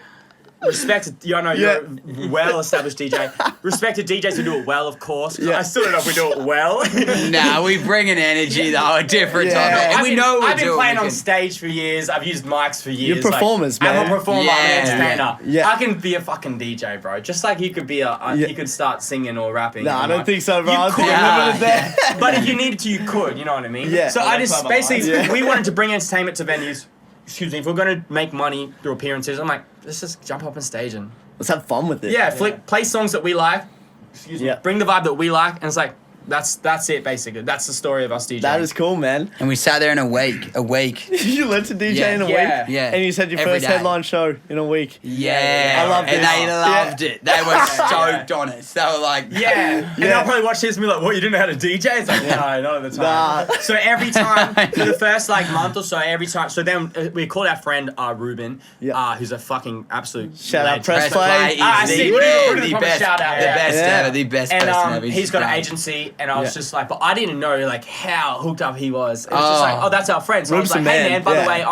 Respect to, you're a well-established DJ. Respect to DJs who do it well, of course. 'Cause Yeah. I still don't know if we do it well. Nah, we bring an energy though, a different Yeah. type. And we know I've been we playing can- on stage for years. I've used mics for years. You're performers, I'm man. a performer. I'm Yeah. an entertainer. Yeah. I can be a fucking DJ, bro. Just like you could be you could start singing or rapping. No, I and don't like- think so, bro. You I could. think I'm limited there. But if you needed to, you could. You know what I mean? Yeah. So I just Clever basically lines. Yeah. we wanted to bring entertainment to venues. Excuse me. If we're gonna make money through appearances, I'm like, let's just jump up on stage and Let's have fun with it. Yeah, play songs that we like. Excuse me. Yeah. Bring the vibe that we like, and it's like that's it basically. That's the story of us DJing. That is cool, man. And we sat there in a week. You learned to DJ Yeah. in a week? Yeah. And you said your Every first day. headline show in a week. Yeah. I love And this. they loved it. They were stoked on us. They were like, Yeah, and they'll probably watch this and be like, "What? You didn't know how to DJ?" It's like, no, not at the time. Nah. So every time for the first like month or so, every time. So then we called our friend Ruben, Yeah. who's a fucking absolute Shout out, legend. Press Press Play. Play I is see. the, Put it the in the best, shout out, the yeah. best Yeah. ever, the best And person ever. he's got an done. agency, and I was Yeah. just like, but I didn't know like how hooked up he was. It was just Oh. like, oh, that's our friend. So Ruben's I was like, a hey man, man, by yeah. the way,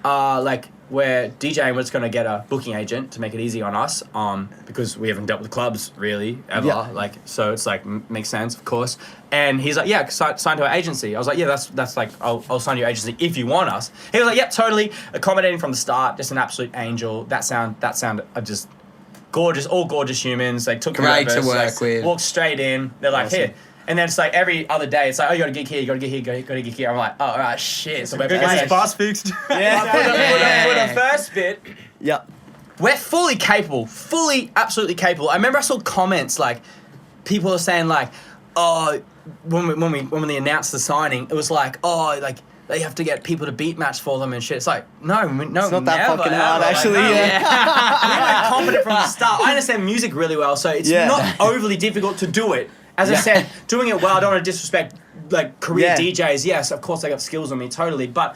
like we're DJing, we're just gonna get a booking agent to make it easy on us, because we haven't dealt with clubs really ever. Yeah. Like, so it's like makes sense, of course. And he's like, yeah, sign to our agency. I was like, yeah, that's like, I'll sign your agency if you want us. He was like, yep, totally accommodating from the start, just an absolute angel. That sound just gorgeous, all gorgeous humans. They took Great to us, work like, with. Walked straight in. They're like, Awesome. here. And then it's like every other day, it's like, oh, you got a gig here, you got a gig here, you got a gig here. I'm like, oh, all right, shit. So we're Get his bus fixed. for the first bit, Yeah. we're fully capable, absolutely capable. I remember I saw comments like, people are saying like, oh, when we announced the signing, it was like, oh, like they have to get people to beat match for them and shit. It's like, no, It's not that never, fucking hard, ever. actually. Like, no. Yeah. We were confident from the start. I understand music really well, so it's Yeah. not overly difficult to do it. As I Yeah. said, doing it well, I don't want to disrespect like career Yeah. DJs. Yes, of course they got skills on me, totally. But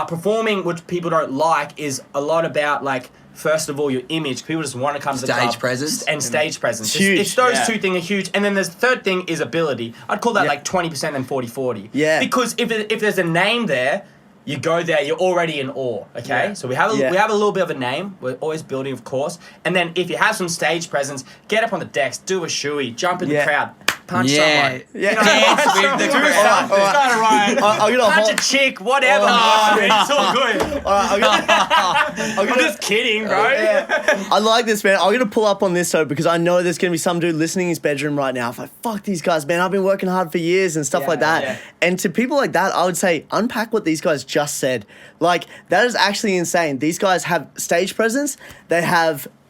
performing, which people don't like, is a lot about like, first of all, your image. People just want to come to the club. Stage presence. And stage presence. It's huge. It's those Yeah. two things are huge. And then the third thing is ability. I'd call that Yeah. like 20% and 40-40. Yeah. Because if there's a name there, you go there, you're already in awe, okay? Yeah. So we have Yeah. we have a little bit of a name. We're always building, of course. And then if you have some stage presence, get up on the decks, do a shoey, jump in Yeah. the crowd, punch Yeah. someone. Yeah. You know, Dance with the do crowd. something. All right. Right. I'm gonna Punch hold. a chick, whatever. Oh. It's all good. All right, I'm I'm gonna, just kidding, bro. I like this, man. I'm gonna pull up on this though because I know there's gonna be some dude listening in his bedroom right now. If I fuck these guys, man, I've been working hard for years and stuff Yeah, like that. yeah. And to people like that, I would say unpack what these guys just said. Like that is actually insane. These guys have stage presence.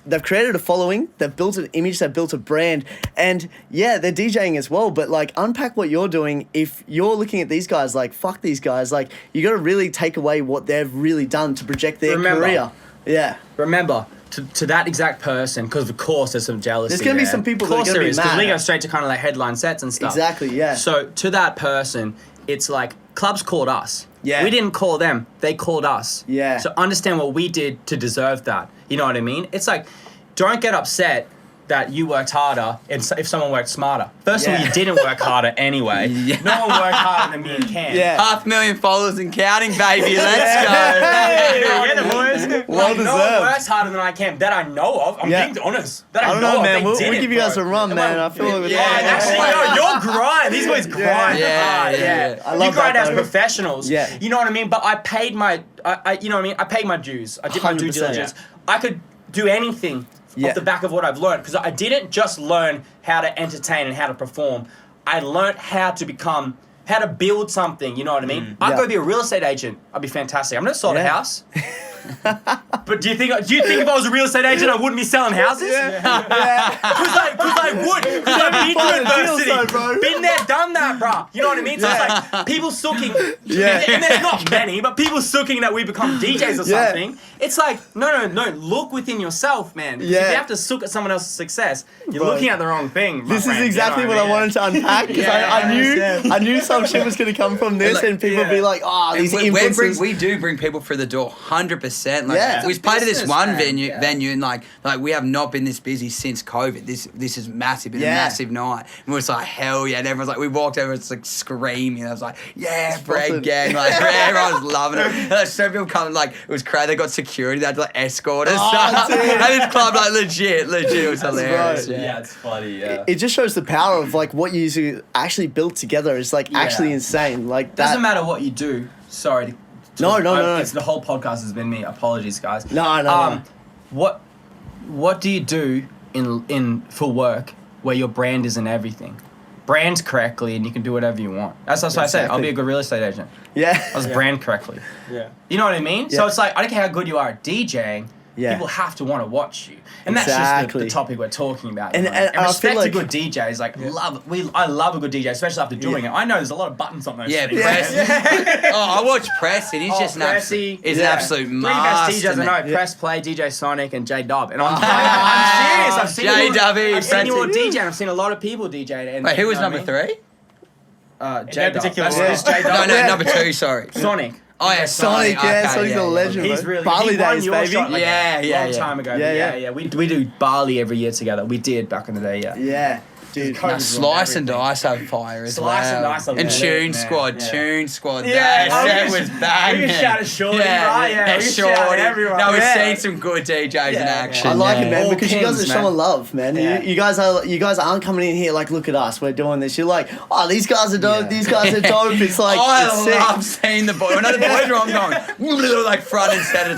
They've created a following, they've built an image, they've built a brand, and yeah, they're DJing as well, but like unpack what you're doing. If you're looking at these guys, like fuck these guys, like you gotta really take away what they've really done to project their Remember. career. Yeah. Remember, to that exact person, because of course there's some jealousy. There's gonna be there. some people of that are course gonna there be is, because mad. we go straight to kind of like headline sets and stuff. Exactly, yeah. So to that person, it's like clubs called us. Yeah. We didn't call them; they called us. Yeah. So understand what we did to deserve that. You know what I mean? It's like, don't get upset that you worked harder and if someone worked smarter. First of all, Yeah. you didn't work harder anyway. Yeah. No one worked harder than me and Cam. Yeah. 500,000 followers and counting, baby. Let's Hey, go. yeah, the boys. Well Like, no deserved. one works harder than I can that I know of. I'm Yeah. being honest. That I don't know know, of. man. They We'll did it, give you guys bro. a run, man. I feel like Yeah, Actually, no, you're grind. These boys grind. Yeah, hard, yeah. I love you grind that, as though. professionals. Yeah. You know what I mean? But I paid my, you know what I mean? I paid my dues. I did my due 100%. diligence. I could do anything Yeah. off the back of what I've learned, because I didn't just learn how to entertain and how to perform. I learned how to build something. You know what I mean? I'd Yeah. go be a real estate agent. I'd be fantastic. I'm not sold a Yeah. house. But do you think if I was a real estate agent, I wouldn't be selling houses? Because I would. Because I've been Find to a deal, adversity. so, bro. Been there, done that, bruh. You know what I mean? So it's like people sooking. Yeah. And there's not many, but people sooking that we become DJs or Yeah. something. It's like, no. Look within yourself, man. Because Yeah. if you have to sook at someone else's success, you're Bro. looking at the wrong thing. my This friend, is exactly you know what I mean? wanted to unpack because I knew some shit was gonna come from this, Like, and people would be like, "Oh, these And influencers." we do bring people through the door, 100%. Like, Yeah. we played at this Business, one man. venue, and like we have not been this busy since COVID. This is massive, been Yeah. a massive night. And we're just like, hell yeah! And everyone's like, we walked over, it's like screaming. I was like, yeah, bread Awesome. gang, like everyone was loving it. And like, so people come, like it was crazy. They got security, they had to like escort us. Oh, dude. And this club, like legit, it was hilarious. right. Yeah. it's funny, yeah. It just shows the power of like what you actually built together is like actually insane. Like that. Doesn't matter what you do. Sorry. No. It's the whole podcast has been me. Apologies, guys. No. What do you do in for work where your brand isn't everything? Brand correctly, and you can do whatever you want. That's what I say. I'll Exactly. be a good real estate agent. Yeah. I was brand correctly. Yeah. You know what I mean? So Yeah. it's like, I don't care how good you are at DJing. Yeah. People have to want to watch you, and that's just Exactly. the topic we're talking about. And I feel respect like- a good DJs. Like I love a good DJ, especially after doing it. I know there's a lot of buttons on those. Yeah, things. Press. I watch Preston. He's just an Pressy. absolute, an absolute Three best master. DJs I know: man. Press Play, DJ Sonic, and J Dub. And I'm serious. I've seen J-Dubby, I've seen you all Pressy. DJ, and I've seen a lot of people DJ. And Wait, who was you know what number I mean? 3? J Dub. particular That's order. J Dub. No, number 2. Sorry. Sonic. Oh yeah, Sonic, yeah, Okay, Sonic's a legend. He's bro. really Bali he won days, your baby. shot, like, Yeah, a long time ago. Yeah, Yeah. We do Bali every year together. We did back in the day. Yeah. Yeah, dude. Coke- No, Slice and Dice have fire as Slice well. and Dice are and lit, Tune man. Squad, Yeah. Tune Squad. Yeah, that we was can- banging. we can shout at Shorty, right? Yeah, we can shout at Shorty. everyone. No, we've Yeah. seen some good DJs in Yeah, action. I like yeah. it, man, All because you guys kings, are showing man. love, man. Yeah. You guys aren't coming in here like, look at us, we're doing this. You're like, oh, these guys are dope. Yeah. These guys are dope. It's like, it's I sick. love seeing the boys. When the boys are on going, like front and center,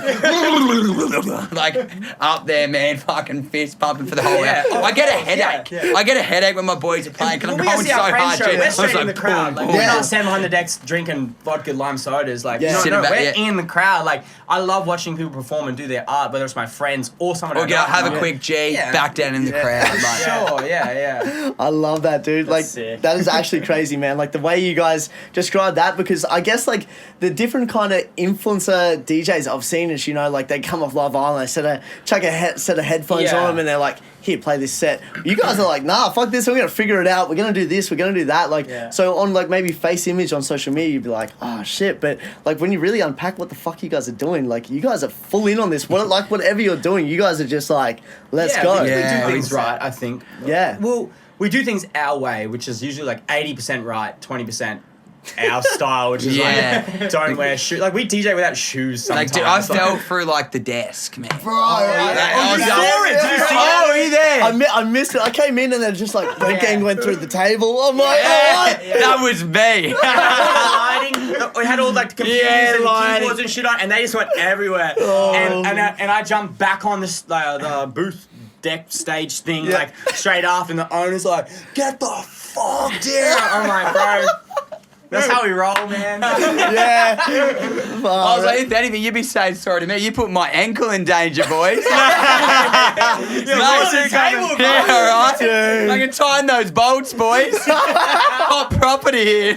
like up there, man, fucking fist pumping for the whole Yeah. hour. I get a headache. Yeah. I get a headache when my boys are playing because I'm When we going see so our friends hard. show, dude. I we're was straight in the like, crowd. boom, Like, boom. we're Yeah. not standing behind the decks drinking vodka lime sodas. Like, Yeah. no, Sitting back, we're yeah. in the crowd. Like, I love watching people perform and do their art, whether it's my friends or someone. Or I get know. have a Yeah. quick G, Yeah. back down in the crowd. Like, Sure, yeah. I love that, dude. Like, sick. that is actually crazy, man. Like, the way you guys describe that, because I guess, like, the different kind of influencer DJs I've seen is, you know, like, they come off Love Island, they chuck a set of headphones Yeah. on them, and they're like, here, play this set. You guys are like, nah, fuck this, we're going to figure it out. We're going to do this, we're going to do that. Like, Yeah. so on, like, maybe face image on social media, you'd be like, oh, shit. But, like, when you really unpack what the fuck you guys are doing, like, you guys are full in on this. Like, whatever you're doing, you guys are just like, let's Yeah, go. we Yeah. do things right, I think. Yeah. Well, we do things our way, which is usually like 80% right, 20% our style, which is Yeah. like don't wear shoes. Like we DJ without shoes like, sometimes. dude, I fell through like the desk, man. Bro, I you was saw like- it? Did you see Oh, it? were you there? I missed it. I came in and then just like Red Yeah. Gang went through the table. I'm like, Yeah, oh, that was me. lighting. We had all like the computers Yeah, and lighting. keyboards and shit on, and they just went everywhere. Oh. And I jumped back on this the booth deck stage thing Yeah. like straight after, and the owner's like, "Get the fuck down!" I'm like, bro. That's how we roll, man. yeah. I was like, if anything, you'd be saying sorry to me. You put my ankle in danger, boys. what's the table, bro? Yeah, all right. Dude. I can tighten those bolts, boys. Hot property here.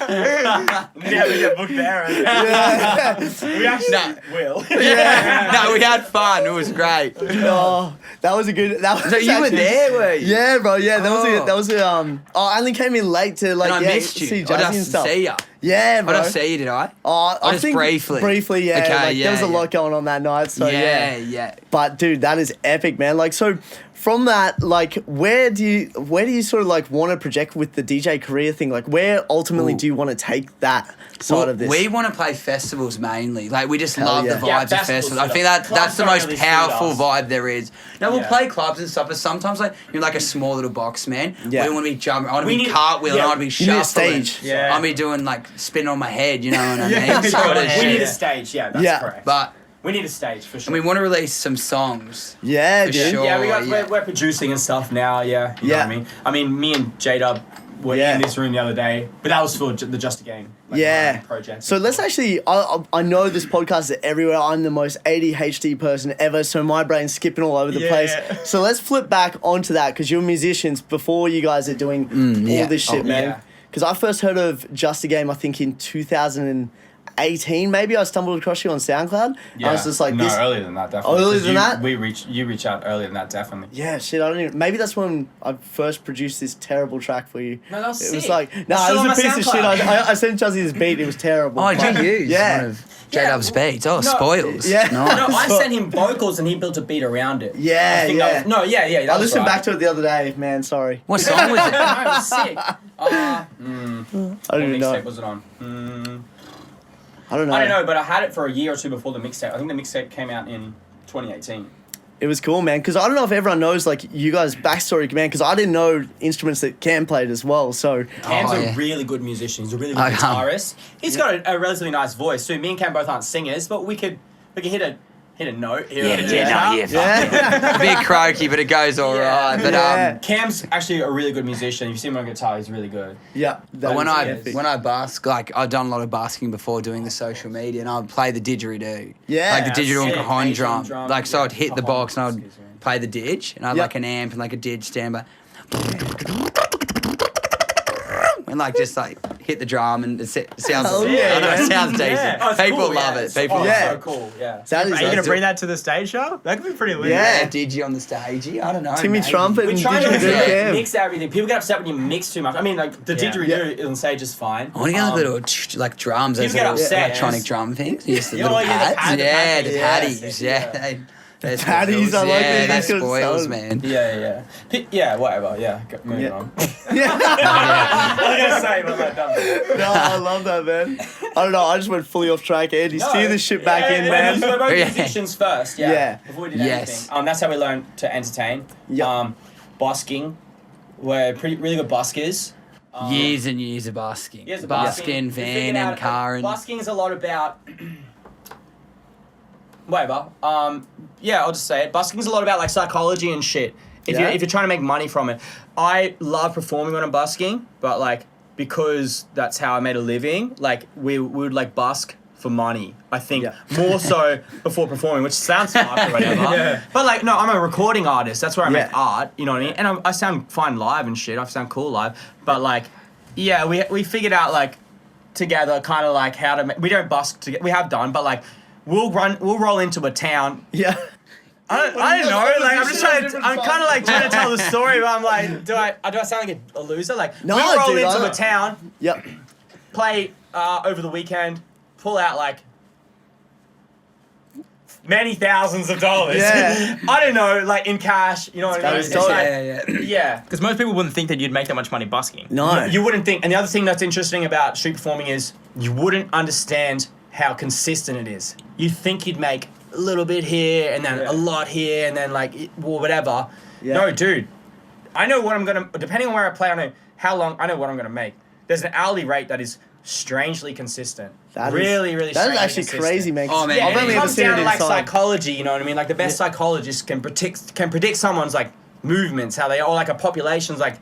Yeah, we get booked there. yeah. We actually Nah. will. No, we had fun. It was great. Oh, that was a good. That was So you were actually- there, were you? Yeah, bro. Yeah, that was a. Oh. That was a. Oh, I only came in late to like And I yeah, missed you. see I Juzzy and just stuff. see ya. Yeah, I bro. don't see you, did I? I just think briefly. Briefly, yeah. Okay, like, yeah, there was a yeah. lot going on that night, so yeah. Yeah. But dude, that is epic, man. Like, so from that, like, where do you sort of like want to project with the DJ career thing? Like, where ultimately Ooh. do you want to take that side of this? We want to play festivals mainly. Like we just Hell love yeah. the Yeah, vibes of festivals festivals. I suit think us. that's Clubs the don't most really suit powerful us. vibe there is. Now we'll Yeah. play clubs and stuff, but sometimes like you're like a small little box, man. Yeah. We want to be jumping. I want to We be need- cartwheeling. yeah, I want to be you shuffling. need a stage. Yeah. I'll be doing like spinning on my head. You know what I mean? Yeah, Sort of we shit. need a stage. Yeah, that's Yeah. correct. But we need a stage for sure. and we want to release some songs. Yeah, For dude. sure. Yeah, yeah. we're producing and stuff now. Yeah, you know Yeah. what I mean. I mean, me and J Dub were Yeah. in this room the other day, but that was for the Just a Game. Yeah. Project. So let's actually. I know this podcast is everywhere. I'm the most ADHD person ever, so my brain's skipping all over the Yeah. place. So let's flip back onto that because you're musicians before you guys are doing yeah. all this shit, Oh, man. yeah. Because I first heard of Just a Game, I think in 2018. Maybe I stumbled across you on SoundCloud. I was just like, no, this. earlier than that, definitely. Earlier 'Cause than that? You reach out earlier than that, definitely. Yeah, shit. I don't even. Maybe that's when I first produced this terrible track for you. No, that was It was sick. like, It's nah, it still was on a my piece of shit. SoundCloud. I sent Juzzy this beat. It was terrible. Oh, but- did you use Yeah. one of J-Dub's beats? Oh, No. spoils. Yeah. Nice. No, I sent him vocals and he built a beat around it. Yeah, I think yeah. that was- no, yeah. That I was listened right. back to it the other day, man. Sorry. What song was it? No, it was sick. I What don't even know. mixtape was it on? I don't know. I don't know, but I had it for a year or two before the mixtape. I think the mixtape came out in 2018. It was cool, man. Because I don't know if everyone knows like you guys' backstory, man. Because I didn't know instruments that Cam played as well. So Cam's Oh, a yeah. really good musician. He's a really good Okay. guitarist. He's got a relatively nice voice too. Me and Cam both aren't singers, but we could hit a hit a note here. A bit croaky, but it goes all right. But Yeah. Cam's actually a really good musician. If you see him on guitar, he's really good. Yeah. But when I busk, like I've done a lot of busking before doing the social media, and I'd play the didgeridoo, Yeah. like the digital Yeah, cajon Asian drum. Like so, I'd hit the cajon, box and I'd excuse me. play the didge, and I'd Yep. like an amp and like a didge stand, but and like just like hit the drum, and it sounds. Hell I yeah, know, it man. sounds decent. Yeah. Oh, it's People cool, love yeah. it. People Oh, love Yeah. so cool. Yeah. That is Are you gonna awesome. bring that to the stage show? That could be pretty lit. Yeah. it. Digi on the stagey. I don't know. Timmy maybe. Trumpet and We try to Didgeridoo Cam. mix everything. People get upset when you mix too much. I mean, like the Yeah. didgeridoo on stage is fine. I want to get like little like drums, those People get little upset. electronic drum things. Yes, the Yeah, little well, yeah, the pads. pad- the Yeah, pad- the yeah. paddies. Yeah, Yeah. They're Paddies, spoils. I like Yeah, that. they're You could spoils, sell man. Yeah, whatever. Yeah, moving Yeah. on. Yeah. I was gonna say, but I'm not done. No, I love that, man. I don't know. I just went fully off track. Andy, steer this shit back in, man. So we're both Yeah. musicians first, yeah. Yeah. Before we did Yes. anything. That's how we learned to entertain. Yep. Busking. We're really good buskers. Years and years of busking. Years of busking, We van figured and out, car and busking is a lot about whatever. Yeah, I'll just say it. Busking is a lot about like psychology and shit. If Yeah. you're trying to make money from it. I love performing when I'm busking, but like because that's how I made a living, like we would like busk for money. I think Yeah. more so before performing, which sounds fucked or whatever. Yeah. But like no, I'm a recording artist. That's where I make Yeah. art. You know what I mean? And I sound fine live and shit. I sound cool live. But like, yeah, we figured out like together kind of like how to we don't busk together. We have done, but like we'll roll into a town. Yeah. I don't know. Like I'm just trying to. I'm kind of like trying to tell the story, but I'm like, do I sound like a loser? Like No, we'll roll dude, I into a don't- town, Yep. play over the weekend, pull out like many thousands of dollars. Yeah. I don't know, like in cash. You know what I That mean? is It's dope. like- yeah. yeah. Because most people wouldn't think that you'd make that much money busking. No. You wouldn't think. And the other thing that's interesting about street performing is you wouldn't understand how consistent it is. You'd think you'd make a little bit here and then Yeah. a lot here and then like well, whatever. Yeah. No, dude. I know what I'm gonna. Depending on where I play, I know how long. I know what I'm gonna make. There's an hourly rate that is strangely consistent. That is- really That is strangely actually consistent. crazy, man. Oh, man. Yeah, I've and only it ever comes seen down it to like inside. psychology. You know what I mean? Like the best psychologists can predict someone's like movements, how they or like a population's like.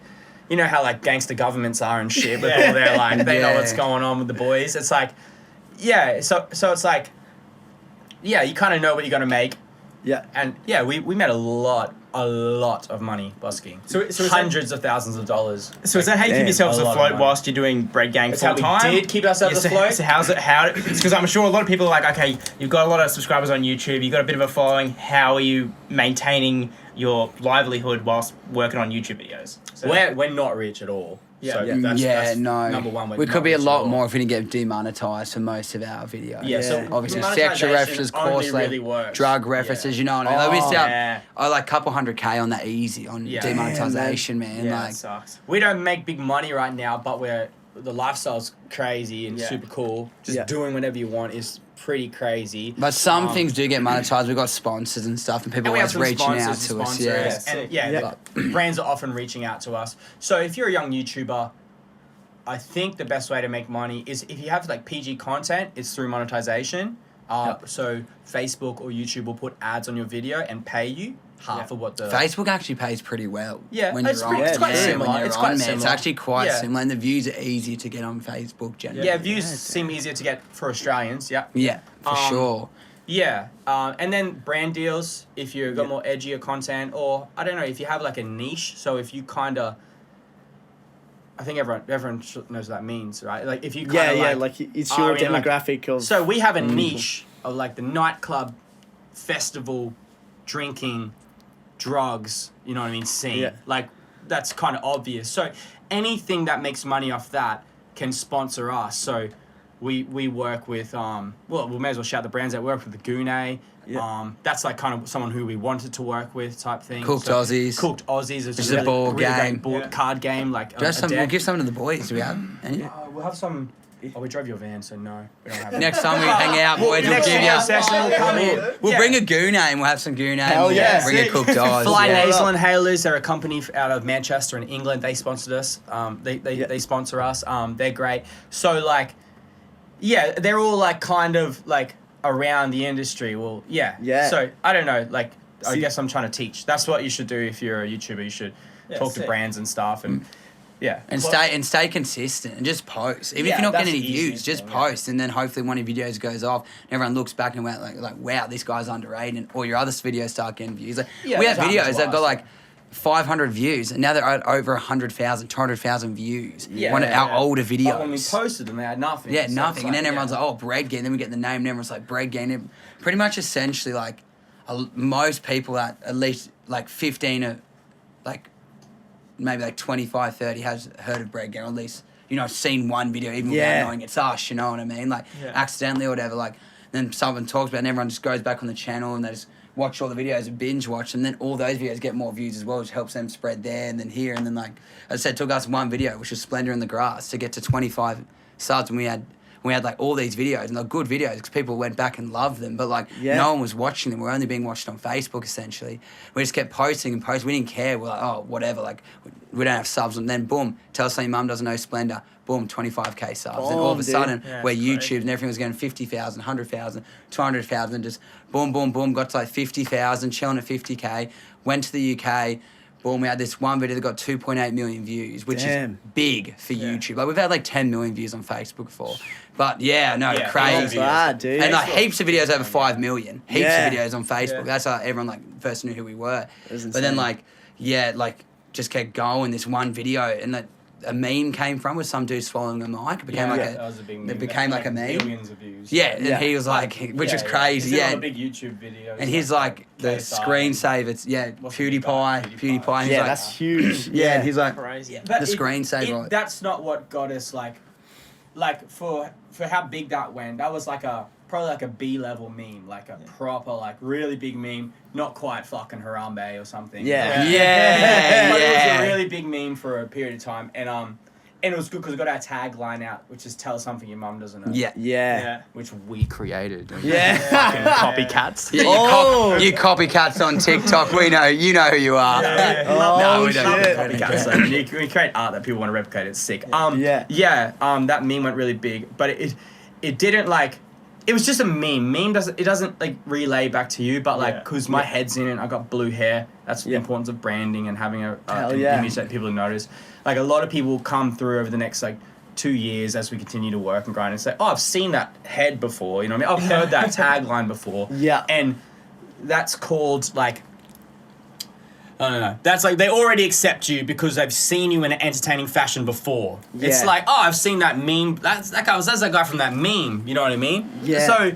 You know how like gangster governments are and shit, but all they're like they know Yeah. what's going on with the boys. It's like, yeah, so it's like, yeah, you kind of know what you're gonna make, Yeah. and yeah, we made a lot of money busking. So is that- hundreds of thousands of dollars. So is that how you Damn, keep yourselves a lot of afloat money. whilst you're doing Break Gang That's full how we time? did keep ourselves afloat. So how's it? Because I'm sure a lot of people are like, okay, you've got a lot of subscribers on YouTube, you've got a bit of a following. How are you maintaining your livelihood whilst working on YouTube videos? So We're not rich at all. Yeah. So Yeah. that's no. number one. We could be a lot more if we didn't get demonetized for most of our videos. Yeah, so Obviously, monetization sexual references, only course really works. drug references, Yeah. you know what I mean? I missed out. yeah. I like a couple $100K on that easy on Yeah. demonetization, man. yeah, Like, it sucks. We don't make big money right now, but the lifestyle's crazy and Yeah. super cool. Just Yeah. doing whatever you want is pretty crazy. but some things do get monetized. We've got sponsors and stuff, and people And we have always some reaching out sponsors to and us. sponsors, Yeah. and yeah, Yeah. the brands are often reaching out to us. So if you're a young YouTuber, I think the best way to make money is if you have like PG content, it's through monetization. So Facebook or YouTube will put ads on your video and pay you half of what the Facebook actually pays pretty well. Yeah, when it's you're pretty- on. it's quite Yeah, similar. when you're It's on, quite man. similar. It's actually quite Yeah. similar, and the views are easier to get on Facebook generally. yeah views seem easier to get for Australians. Yeah. Yeah, for sure. Yeah, and then brand deals if you've got more edgier content, or I don't know if you have like a niche. So if you kind of, I think everyone knows what that means, right? Like if you kind Yeah, of yeah, like it's your I mean, like- demographic of. So we have a niche of like the nightclub, festival, drinking, drugs. You know what I mean? Scene. Yeah. Like that's kind of obvious. So anything that makes money off that can sponsor us. So we work with well we may as well shout the brands that work with the Gune. Yeah. That's like kind of someone who we wanted to work with type thing. Cooked Aussies. Cooked Aussies is Which is really, a board really game. great board card game. Like Do you have some, deck. we'll give some to the boys. Do we have any? We'll have some. Oh, we drove your van, so no, we don't have. Next time we hang out, boys, we'll Next give video you. session will come in. We'll Yeah. bring a gune and we'll have some gune. Hell We'll yeah. Bring a cooked eyes. Fly yeah. Nasal Inhalers, they're a company out of Manchester in England. They sponsored us. They sponsor us. They're great. So like, yeah, they're all like kind of like around the industry. Well, yeah. Yeah. So I don't know. Like, I See- guess I'm trying to teach. That's what you should do if you're a YouTuber. You should talk to sick. brands and stuff, and And stay consistent and just post. Even if Yeah, you're not that's getting any the views, easiest just thing, post, and then hopefully one of your videos goes off, and everyone looks back and like, wow, this guy's underrated, and all your other videos start getting views. Like, Yeah, we have that's happened videos to that us, got like 500 views, and now they're at over 100,000, 200,000 views. Yeah, One of yeah, our yeah. older videos. But when we posted them, they had nothing. Yeah, So nothing. it's And then like, everyone's like, oh, Bread Gang. Then we get the name, and everyone's like, Bread Gang. And pretty much essentially, like, most people at least, like, 15 or, like, maybe, like, 25, 30 has heard of Bread Gang, or at least, you know, seen one video, even Yeah. without knowing it's us, you know what I mean? Like, accidentally or whatever. Like, then someone talks about it, and everyone just goes back on the channel, and they just watch all the videos and binge watch, and then all those videos get more views as well, which helps them spread there and then here. And then, like I said, it took us one video, which was Splendor in the Grass, to get to 25 subs, and we had like all these videos, and they're good videos because people went back and loved them, but like no one was watching them. We're only being watched on Facebook essentially. We just kept posting and posting. We didn't care. We're like, oh, whatever. Like, we don't have subs, and then boom, tell us your mum doesn't know Splendor. Boom, 25k subs, and all of a Boom, sudden dude. we're it's YouTube, crazy. and everything was getting 50,000, 100,000, 200,000, just boom, boom, boom, got to like 50,000, chilling at 50k. Went to the UK. Boom, we had this one video that got 2.8 million views, which Damn. is big for YouTube. Like, we've had like 10 million views on Facebook before. But yeah, no, Yeah, crazy. Not bad, dude. And like heaps of videos over 5 million. Heaps Yeah. of videos on Facebook. Yeah. That's how everyone like first knew who we were. That's But then insane. like, yeah, like just kept going, this one video, and that a meme came from with some dude swallowing a mic. It became that was a big meme. it became like a meme. Millions of views. Yeah, and Yeah. he was like, which is Yeah, crazy. It's in Yeah, all the big YouTube videos. and he's like the KSI. screensaver. It's What's the big guy? PewDiePie. And he's Yeah, like, that's huge. yeah, and he's like, Crazy. the screensaver. That's not what got us like for how big that went. That was like probably like a B-level meme, like a proper like really big meme, not quite fucking Harambe or something. Yeah. Yeah, But it was yeah. a really big meme for a period of time, and it was good because we got our tagline out, which is "Tell something your mum doesn't know." Yeah. Yeah. Which we created. Yeah. Fucking copycats. Yeah, Oh. you copycats on TikTok. We know, you know who you are. Oh, No, we don't. shit. Copycats. So when you create art that people want to replicate, it's sick. That meme went really big, but it didn't like. It was just a meme. Meme doesn't like relay back to you, but like because my head's in it, I got blue hair. That's the importance of branding and having an image that people notice. Like a lot of people come through over the next like 2 years as we continue to work and grind and say, oh, I've seen that head before. You know what I mean? I've heard that tagline before. Yeah. And that's called like. No. That's like they already accept you because they've seen you in an entertaining fashion before. It's Yeah. like, oh, I've seen that meme. That's that guy from that meme. You know what I mean? Yeah. So,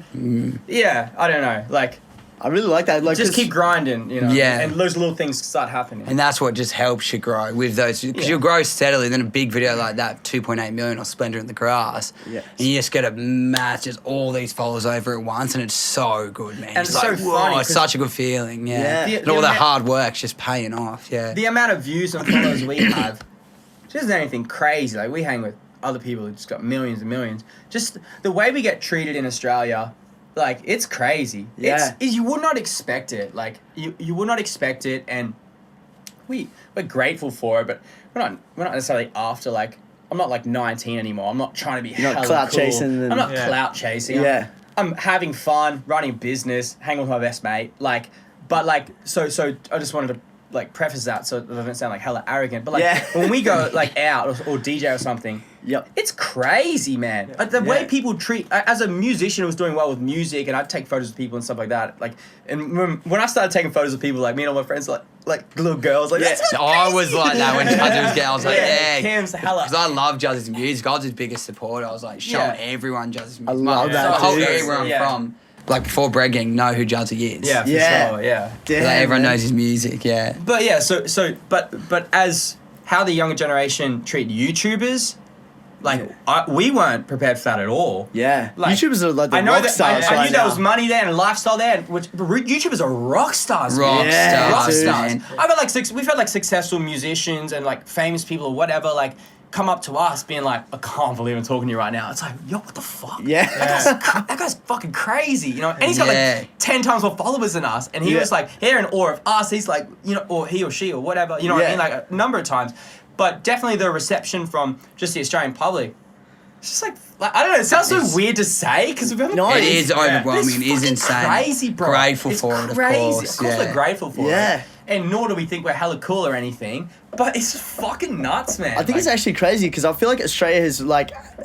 yeah, I don't know. Like, I really like that. Like, just 'cause- keep grinding, you know. Yeah. And those little things start happening. And that's what just helps you grow with those, because you'll grow steadily. Then a big video like that, 2.8 million or Splendor in the Grass, Yeah. and you just get a match, just all these followers over at once, and it's so good, man. And it's it's so like, whoa, funny it's 'cause- such a good feeling, Yeah. and all that The- hard work's just paying off, yeah. The amount of views and followers we have, just isn't anything crazy. Like we hang with other people who just got millions and millions. Just the way we get treated in Australia, like it's crazy. Yeah. You would not expect it. Like you would not expect it, and we're grateful for it. But we're not necessarily after like. I'm not like 19 anymore. I'm not trying to be You're not hella clout cool. chasing and- I'm not Yeah. clout chasing. Yeah. I'm having fun, running a business, hanging with my best mate. Like, but like, so I just wanted to like preface that so it doesn't sound like hella arrogant. But like, Yeah. when we go like out or DJ or something, Yep. it's crazy, man. Like, the way people treat, as a musician who was doing well with music, and I'd take photos of people and stuff like that. Like, and when I started taking photos of people, like me and all my friends, like little girls, like that's So I was like that when Juzzy was getting, I was like, yeah. Cam's hella. Because I love Juzzy's music. I was his biggest supporter. I was like showing Yeah. everyone Juzzy's music. I love that, The whole dude. area where I'm Yeah. from, like before Bread Gang, know who Juzzy is. Yeah, for Yeah. sure, yeah. Damn, Like, everyone man. knows his music, yeah. But yeah, but as how the younger generation treat YouTubers, like we weren't prepared for that at all. Yeah. Like, YouTubers are like the I know rock that stars I right knew there now. was money there and lifestyle there, but YouTubers are rock stars. Rock man. Yeah, rock dude. stars. man. I've had like we've had like successful musicians and like famous people or whatever like come up to us being like, I can't believe I'm talking to you right now. It's like, yo, what the fuck? Yeah. That guy's fucking crazy, you know. And he's got Yeah. like 10 times more followers than us, and he Yeah. was like here in awe of us. He's like, you know, or he or she or whatever, you know what I Yeah. mean, like a number of times. But definitely the reception from just the Australian public. It's just like I don't know. It sounds so weird to say because we've No, It is overwhelming. It's It is fucking insane. crazy, bro. Grateful It's for it, of crazy. course. Of course, we're grateful for Yeah. it. And nor do we think we're hella cool or anything. But it's fucking nuts, man. I think it's actually crazy because I feel like Australia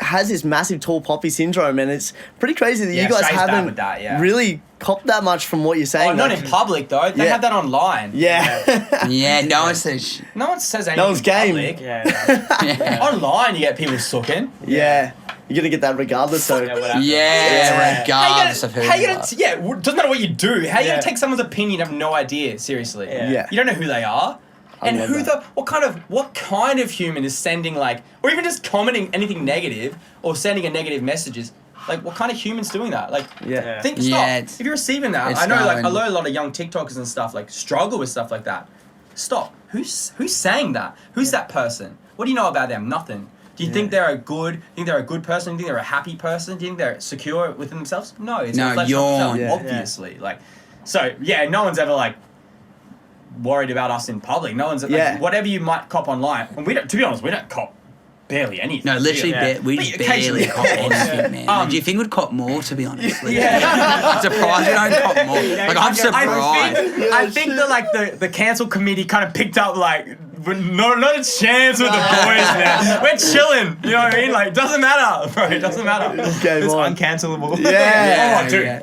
has this massive tall poppy syndrome, and it's pretty crazy that Yeah, you guys Australia's bad haven't with that, yeah. really copped that much from what you're saying. not like- in public though. They Yeah. have that online. Yeah. Yeah, no one says shit. No one says anything. No one's in game. public. Yeah. Online, you get people sucking. Yeah. You're gonna get that regardless. So whatever. Yeah, regardless of who How you you gonna are. doesn't matter what you do. How you Yeah. gonna take someone's opinion and have no idea? Seriously. Yeah. You don't know who they are. And love who that. what kind of human is sending or even just commenting anything negative or sending a negative messages? Like what kind of human's doing that? Like Yeah. think Yeah, stop. it's- If you're receiving that, it's I know going- a lot of young TikTokers and stuff struggle with stuff like that. Stop. Who's saying that? Who's that person? What do you know about them? Nothing. Do you think they're a good person? Do you think they're a happy person? Do you think they're secure within themselves? No, it's No, a reflection of themselves, yawn. obviously. No one's ever worried about us in public. No one's whatever you might cop online. And we don't. To be honest, we don't cop barely anything. No, literally, Yeah. we But just occasionally, barely cop of course. anything, man. Do you think we'd cop more, to be honest? Yeah. I'm surprised we don't cop more. I'm surprised. I think the cancel committee kind of picked up not a chance with the boys, man. We're chilling. You know what I mean? Doesn't matter, bro. It doesn't matter. Game It's on. uncancelable. Yeah. Oh, dude. Yeah.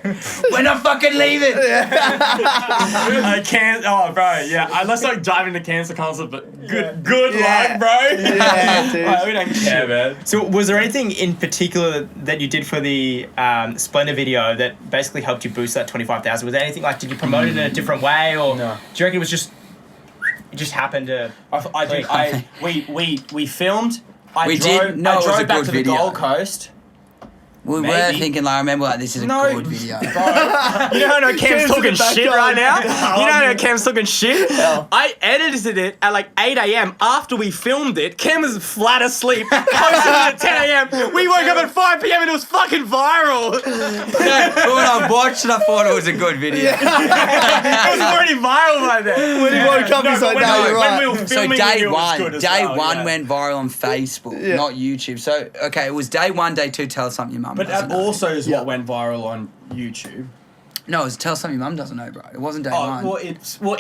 We're not fucking leaving. I can't. Oh, bro. Yeah. Let's not dive into cancel culture, but good Yeah. luck, bro. Yeah, dude. We don't care, man. So, was there anything in particular that you did for the Splendor video that basically helped you boost that 25,000? Was there anything did you promote it in a different way, or No. do you reckon it just happened to? We filmed. We did- no, I it was drove a back good to video. the Gold Coast. We were Maybe. thinking, I remember, this is a No. good video. You know how Cam's Cam's in talking the shit background. right now? You know how Cam's talking shit? I edited it at 8 a.m. after we filmed it. Cam was flat asleep. Posted it at 10 a.m. We woke up at 5 p.m. and it was fucking viral. But when I watched it, I thought it was a good video. It was already viral by then. When he woke up, he's like, but no, you're when right. we were So filming, we day knew it was one, good as day well, one yeah. went viral on Facebook, Yeah. not YouTube. So okay, it was day one, day two. Tell us something your mum But doesn't that know. also is Yeah. what went viral on YouTube. No, it was tell us something your mum doesn't know, bro. It wasn't day Oh, one. well,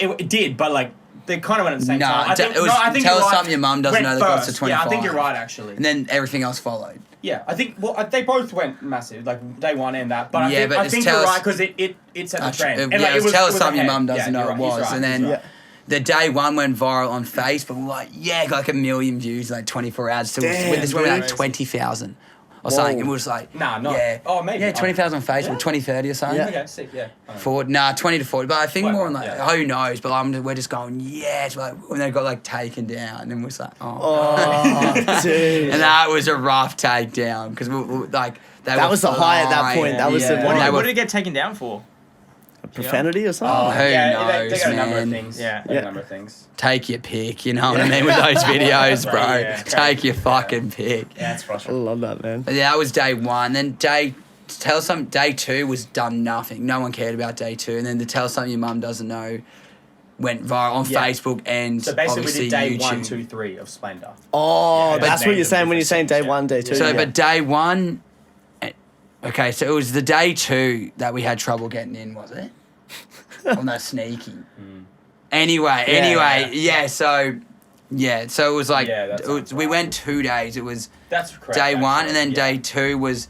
it did, but they kind of went at the same Nah, time. it was I think tell you're us right. something your mum doesn't Went know that got to first. 25. Yeah, I think you're right, actually. And then everything else followed. Yeah, I think they both went massive, day one and that. But Yeah, but I just think tell you're us- right because it set the trend. And, Yeah, it was, tell it us was something your ahead. mum doesn't Yeah, know you're it right, he's was. right, And he's then right. the day one went viral on Facebook. We're like, yeah, got 1 million views, 24 hours. So Damn, this went dude. 20,000 or something. And we was like, Nah, no. yeah. Oh, maybe. Yeah, 20,000 on Facebook, 20, 30 or something. Yeah. Okay, sick, yeah. Forward, 20 to 40, but I think Well, more on yeah. who knows, but we're just going, yes, when they got taken down, and then we're just like, oh. Oh, dude. And that was a rough takedown, because That was the high at that point. That was the yeah. one. What did it get taken down for? Profanity or Oh, something? who They knows, got a number of man. things. Yeah. They got Yeah. a number of things. Take your pick, you know what I mean, with those videos, bro. Yeah. Take your fucking pick. Yeah, it's I frustrating. love that, man. But yeah, that was day one. Then day two was done nothing. No one cared about day two. And then the tell something your mum doesn't know went viral on Yeah. Facebook and So basically, we obviously did day YouTube. 1, 2, 3 of Splendor. Oh, Yeah, that's but what you're names saying of when you're saying day different one, day things, two. So, yeah. but day one, okay, so it was the day two that we had trouble getting in, was it? Well, no, sneaky. Anyway, so it was like, Yeah, that sounds we right. went 2 days. It was That's correct. day one, and then actually, day two was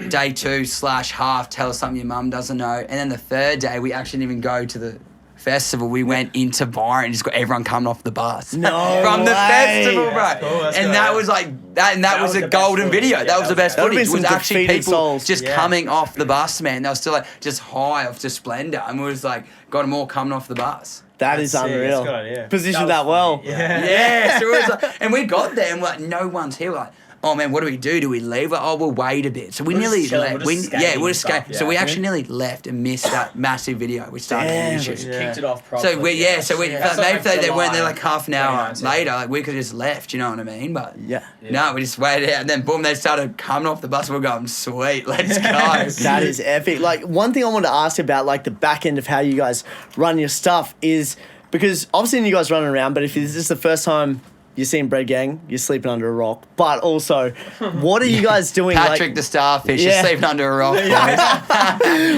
day 2/half, tell us something your mum doesn't know. And then the third day, we actually didn't even go to the festival. We went into Byron and just got everyone coming off the bus. No From the way. festival, bro. That's cool, that's and good. that was like that, and that was was a the best golden footage. video. Yeah, that was the best that would've footage. It been was some actually defeated people souls. just Yeah. coming off the bus, man. They were still just high off just Splendor, and we was got them all coming off the bus. That is That's sick, unreal. that's good, yeah. Positioned That that, was well. funny, yeah. Yeah, so it was and we got there, and we're like, no one's here. We're like, oh man, what do we do? Do we leave? Like, oh, we'll wait a bit. So we We're just nearly chilling, left. we're just skating We're and just stuff, skating. So yeah. we actually nearly left and missed that massive video we started Damn. on Just YouTube. Yeah. kicked it off properly. So we That's maybe like they weren't there July like half an hour 2019. later. We could have just left. You know what I mean? But Yeah. no, we just waited out, and then boom, they started coming off the bus. We're going, sweet, let's go. That is epic. Like, one thing I wanted to ask about, the back end of how you guys run your stuff is, because I've seen you guys running around, but if this is the first time you're seeing Bread Gang, you're sleeping under a rock. But also, what are you guys doing? Patrick the Starfish is sleeping under a rock.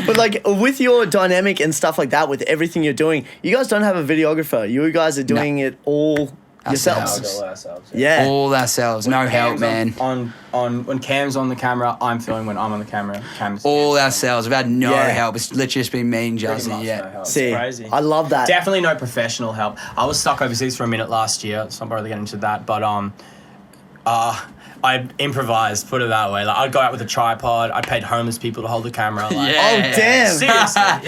But like with your dynamic and stuff like that, with everything you're doing, you guys don't have a videographer. You guys are doing it all yourselves. Yeah. All ourselves. No help, man. On when Cam's on the camera, I'm filming when I'm on the camera. Cam's All ourselves. We've had no Yeah. help. It's literally just been me and Pretty Juzzy. much Yeah. no help. See, It's crazy. I love that. Definitely no professional help. I was stuck overseas for a minute last year, so I'm probably getting into that. But I improvised, put it that way. Like I'd go out with a tripod. I paid homeless people to hold the camera. Like, Yeah. Oh damn. Seriously.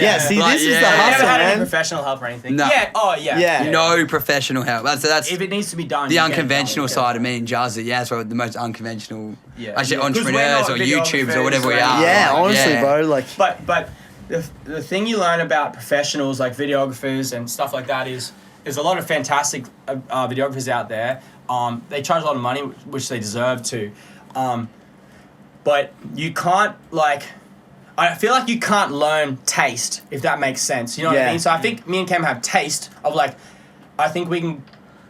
Yeah, see, Like, this is yeah. the I hustle, never had any man. professional help or anything. No. Yeah. Oh yeah. Yeah. No professional help. That's If it needs to be done, the you get it unconventional done. side of me and Juzzy. Yeah, that's what the most unconventional. Yeah. Actually, Yeah. 'Cause we're entrepreneurs not or YouTubers or whatever we videographers, are. Yeah, Like, honestly, yeah. bro. Like, But the thing you learn about professionals like videographers and stuff like that is there's a lot of fantastic videographers out there. They charge a lot of money, which they deserve to. But you can't I feel like you can't learn taste, if that makes sense. You know what Yeah. I mean? So I think me and Cam have taste of I think we can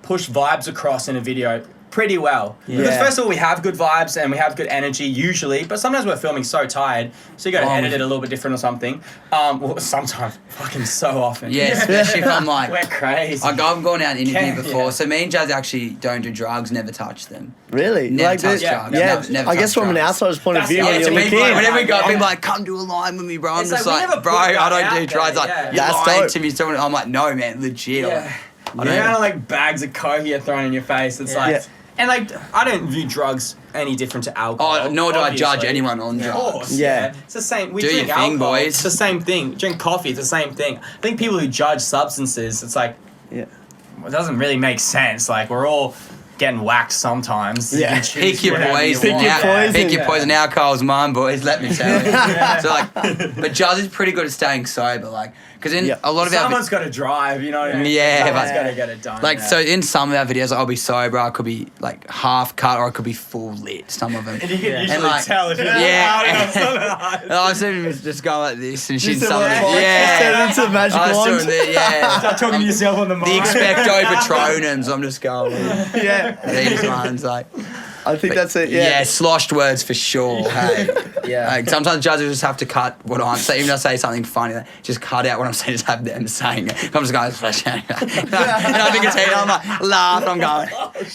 push vibes across in a video pretty well. Because Yeah. first of all, we have good vibes and we have good energy usually, but sometimes we're filming so tired, so you got to edit it a little bit different or something. Well, sometimes, fucking so often. Yeah, especially if I'm like, We're crazy. I've gone out and interviewed Yeah. before. So me and Jazzy actually don't do drugs, never touch them. really? Never Like, touch this, drugs. yeah. Never I guess touch from an drugs. outsider's point of That's view, the when way you to look make in. money. Whenever we go, Yeah. people like, come do a line with me, bro. I'm It's just like, we like, never bro, put I that don't out do there, drugs. Like, yeah. you're That's lying dope. to me. Someone, I'm like, no, man, legit. I'm Yeah. like, I The don't amount of bags of coke you're throwing in your face, it's Yeah. and I don't view drugs any different to alcohol. Oh, nor do I judge obviously. anyone on Of drugs. course, Yeah. It's the same. We Do drink your thing, alcohol. boys. It's the same thing. Drink coffee. It's the same thing. I think people who judge substances, it's like Yeah. it doesn't really make sense. Like we're all getting whacked sometimes. You Yeah. can choose Pick your whatever you poison. want. your poison. Pick your Yeah. poison. Alcohol's mine, boys. Let me tell you. So but Juzzy's pretty good at staying sober. Because in Yeah. a lot of Someone's got to drive. You know what I mean? Yeah, Someone's but- got to get it done. like yeah. so in some of our videos, I'll be sober. I could be like half cut, or I could be full lit. Some of them. And you can Yeah. usually And, like, tell if you're yeah. yeah. And I was just go like this and shit. Just Some of them, turn yeah. it into the magic I was wand. doing the, yeah. Start talking to yourself on the mic. The expecto patronums. I'm just going with Yeah. these ones. Like, I think that's it. yeah. Yeah. sloshed words for sure. Hey. Yeah. Like, sometimes judges just have to cut what I'm saying. Even if I say something funny, like, just cut out what I'm saying. Just have them saying it. I'm just going, and I think it's I'm like laughing. I'm going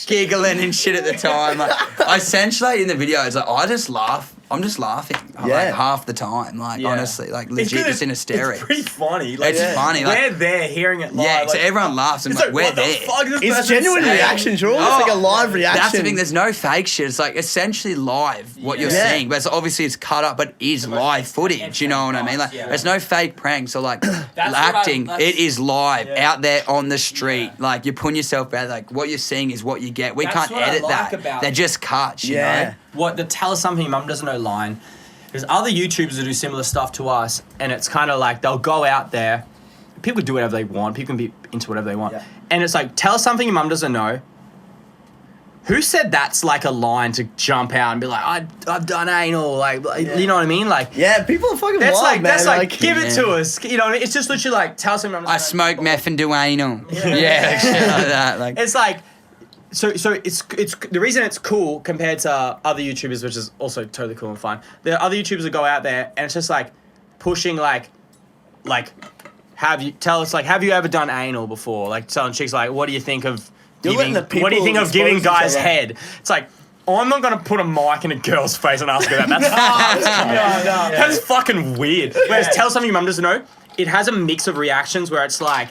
giggling and shit at the time. Like, I essentially in the video, it's like I just laugh. I'm just laughing Yeah. like half the time. Like Yeah. honestly, like legit, just in hysterics. It's pretty funny. It's funny. Like, We're there hearing it live. yeah, so like, everyone laughs and it's like, we're what the there. fuck is this It's person genuine saying? reaction, Drew. It's like a live reaction. That's the thing. There's no fake shit. It's like essentially live what you're Yeah. seeing, but it's obviously it's cut up, but it is live footage. You know what I mean? Like Yeah. there's no fake pranks or like what acting. that's- It is live Yeah. out there on the street. Like you're putting yourself out. Like what you're seeing is what you get. We That's can't what I edit like that. about They're it. just cuts. You Yeah. know? What the tell us something your mum doesn't know line. There's other YouTubers that do similar stuff to us, and it's kind of like they'll go out there. People can do whatever they want. People can be into whatever they want. Yeah. And it's like, tell us something your mum doesn't know. Who said that's like a line to jump out and be like, I've done anal, like you know what I mean? Like Yeah, people are fucking that's wild, like man. that's like give it to Yeah. us. You know what I mean? It's just literally like tell us something your mum I doesn't know. smoke meth and do anal. Yeah, shit like that. Like It's like, so it's the reason it's cool compared to other YouTubers, which is also totally cool and fun. There are other YouTubers that go out there and it's just like pushing like have you ever done anal before? Like telling chicks like, what do you think of You're letting the what do you people think of giving expose each guys other. head? It's like, I'm not gonna put a mic in a girl's face and ask her that. That's that's fucking weird. Whereas tell something your mum doesn't know. It has a mix of reactions where it's like.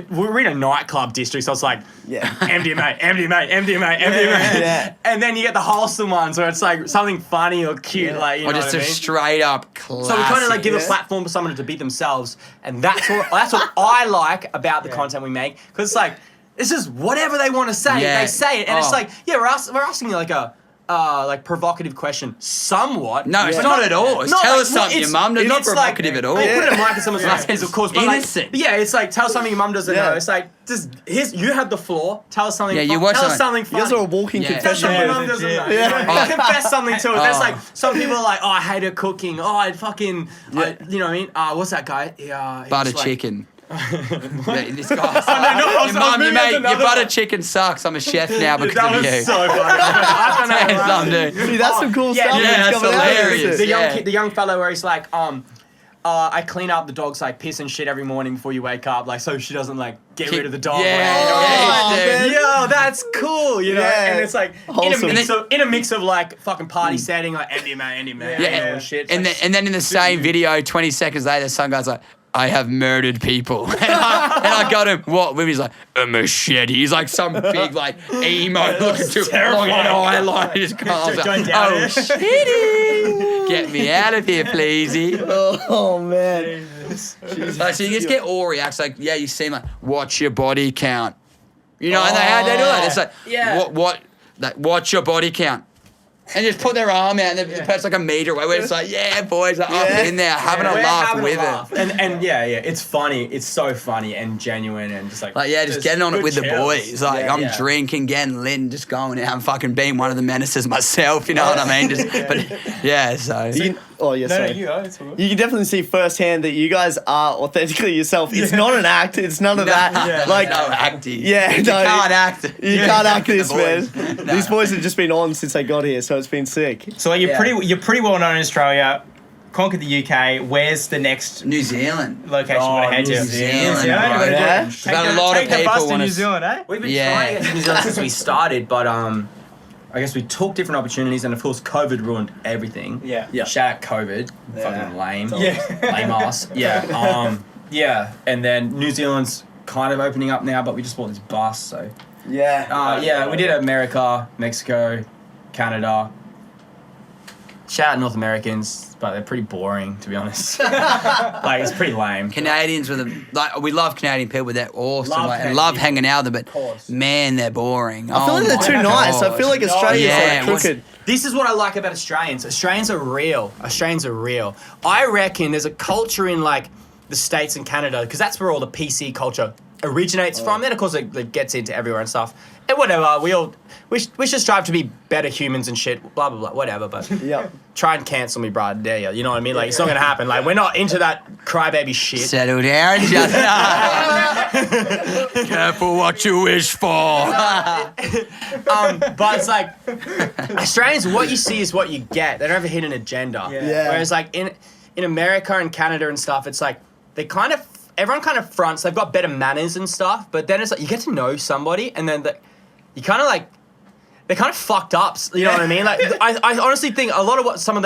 We're in a nightclub district, so it's like Yeah. MDMA. Yeah. And then you get the wholesome ones where it's like something funny or cute, like, you or know just what I a mean? straight up classic. So we kind of like give a Yeah. platform for someone to be themselves, and that's what I like about the content we make, because it's like, this is whatever they want to say, Yeah. they say it, and it's Oh. like, yeah, we're asking you like a provocative question, somewhat. No, it's but not at all. It's not tell like- us something, it's- your mum. It's not it's like- provocative at all. They put a mic in someone's face, of course, but Innocent. like, yeah, it's like tell something your mum doesn't Yeah. know. It's like you have the floor. Tell us something. Yeah, you watch tell us something- something You guys funny. are a walking Yeah. That's confession something booth. mum doesn't know. Yeah. You confess something to it. That's Oh. like some people are like, oh, I hate her cooking. Oh, I fucking, you know what I mean? What's that guy? Yeah, he Butter was like- chicken. This guy. Your mum, your butter chicken sucks. I'm a chef now because That of was you. so funny. I don't know. Say something, dude. See, that's some cool Yeah, stuff. yeah, that's that's coming out of hilarious. this. The young fellow where he's like, I clean up the dog's like piss and shit every morning before you wake up, like so she doesn't like get rid of the dog. Yeah, Oh, yeah, dude. Yo, that's cool, you know. Yeah. And it's like Wholesome. in a mix of like fucking party setting, like MDMA, Yeah, and shit. and then in the same video, 20 seconds later, some guy's like, I have murdered people. and I got him, what? He's like, a machete. He's like some big, like, emo looking too long and eyeliner. Just comes like, Don't doubt oh, it. shitty. Get me out of here, pleasey. Oh, man. Like, so you just get all reacts. Like, yeah, you seem like, watch your body count. You know, and they do that. It's like, like, watch your body count. And just put their arm out and the person's like a meter away where it's like, yeah, boys, like, up in there, having a We're laugh having a with laugh. it. And yeah, it's funny. It's so funny and genuine and just like Just getting on it good with the chills. boys. Like, I'm drinking, getting lit, and just going out and fucking being one of the menaces myself, you know what I mean? Just, but, yeah, so. You can definitely see firsthand that you guys are authentically yourself. It's not an act. It's none of that. Like, no acting. yeah, You no, can't act. You can't act this, The man. boys. No. These boys have just been on since they got here, so it's been sick. So like, you're pretty well known in Australia. Conquered the UK. Where's the next New Zealand. location you want to head to? New Zealand, Yeah. Take Got a the- lot of take the people bus to wanna New s- Zealand, eh? We've been Yeah. trying to get to New Zealand since we started, but I guess we took different opportunities, and of course, COVID ruined everything. Yeah. Shout out COVID. Fucking lame. Yeah. Lame ass. Yeah. Yeah. And then New Zealand's kind of opening up now, but we just bought this bus, so. Yeah. We did America, Mexico, Canada. Shout out North Americans, but they're pretty boring, to be honest. Like, it's pretty lame. Canadians with them, like, we love Canadian people, they're awesome. Love Like, and Canadian love people. hanging out with them, course. but man, they're boring. I feel like they're too nice. I feel like Australia's Yeah, like crooked. This is what I like about Australians. Australians are real. I reckon there's a culture in like the States and Canada, because that's where all the PC culture originates from. Then of course it gets into everywhere and stuff. And whatever, we should strive to be better humans and shit. Blah blah blah. Whatever, but Yep. try and cancel me, bro. Dare you? You know what I mean? Like it's not gonna happen. Like we're not into that crybaby shit. Settle down, just careful what you wish for. But it's like Australians, what you see is what you get. They don't have a hidden agenda. Yeah. Whereas like in America and Canada and stuff, it's like everyone kind of fronts. They've got better manners and stuff. But then it's like you get to know somebody, and then you kind of like they're kind of fucked up. You know what I mean? Like I honestly think a lot of what some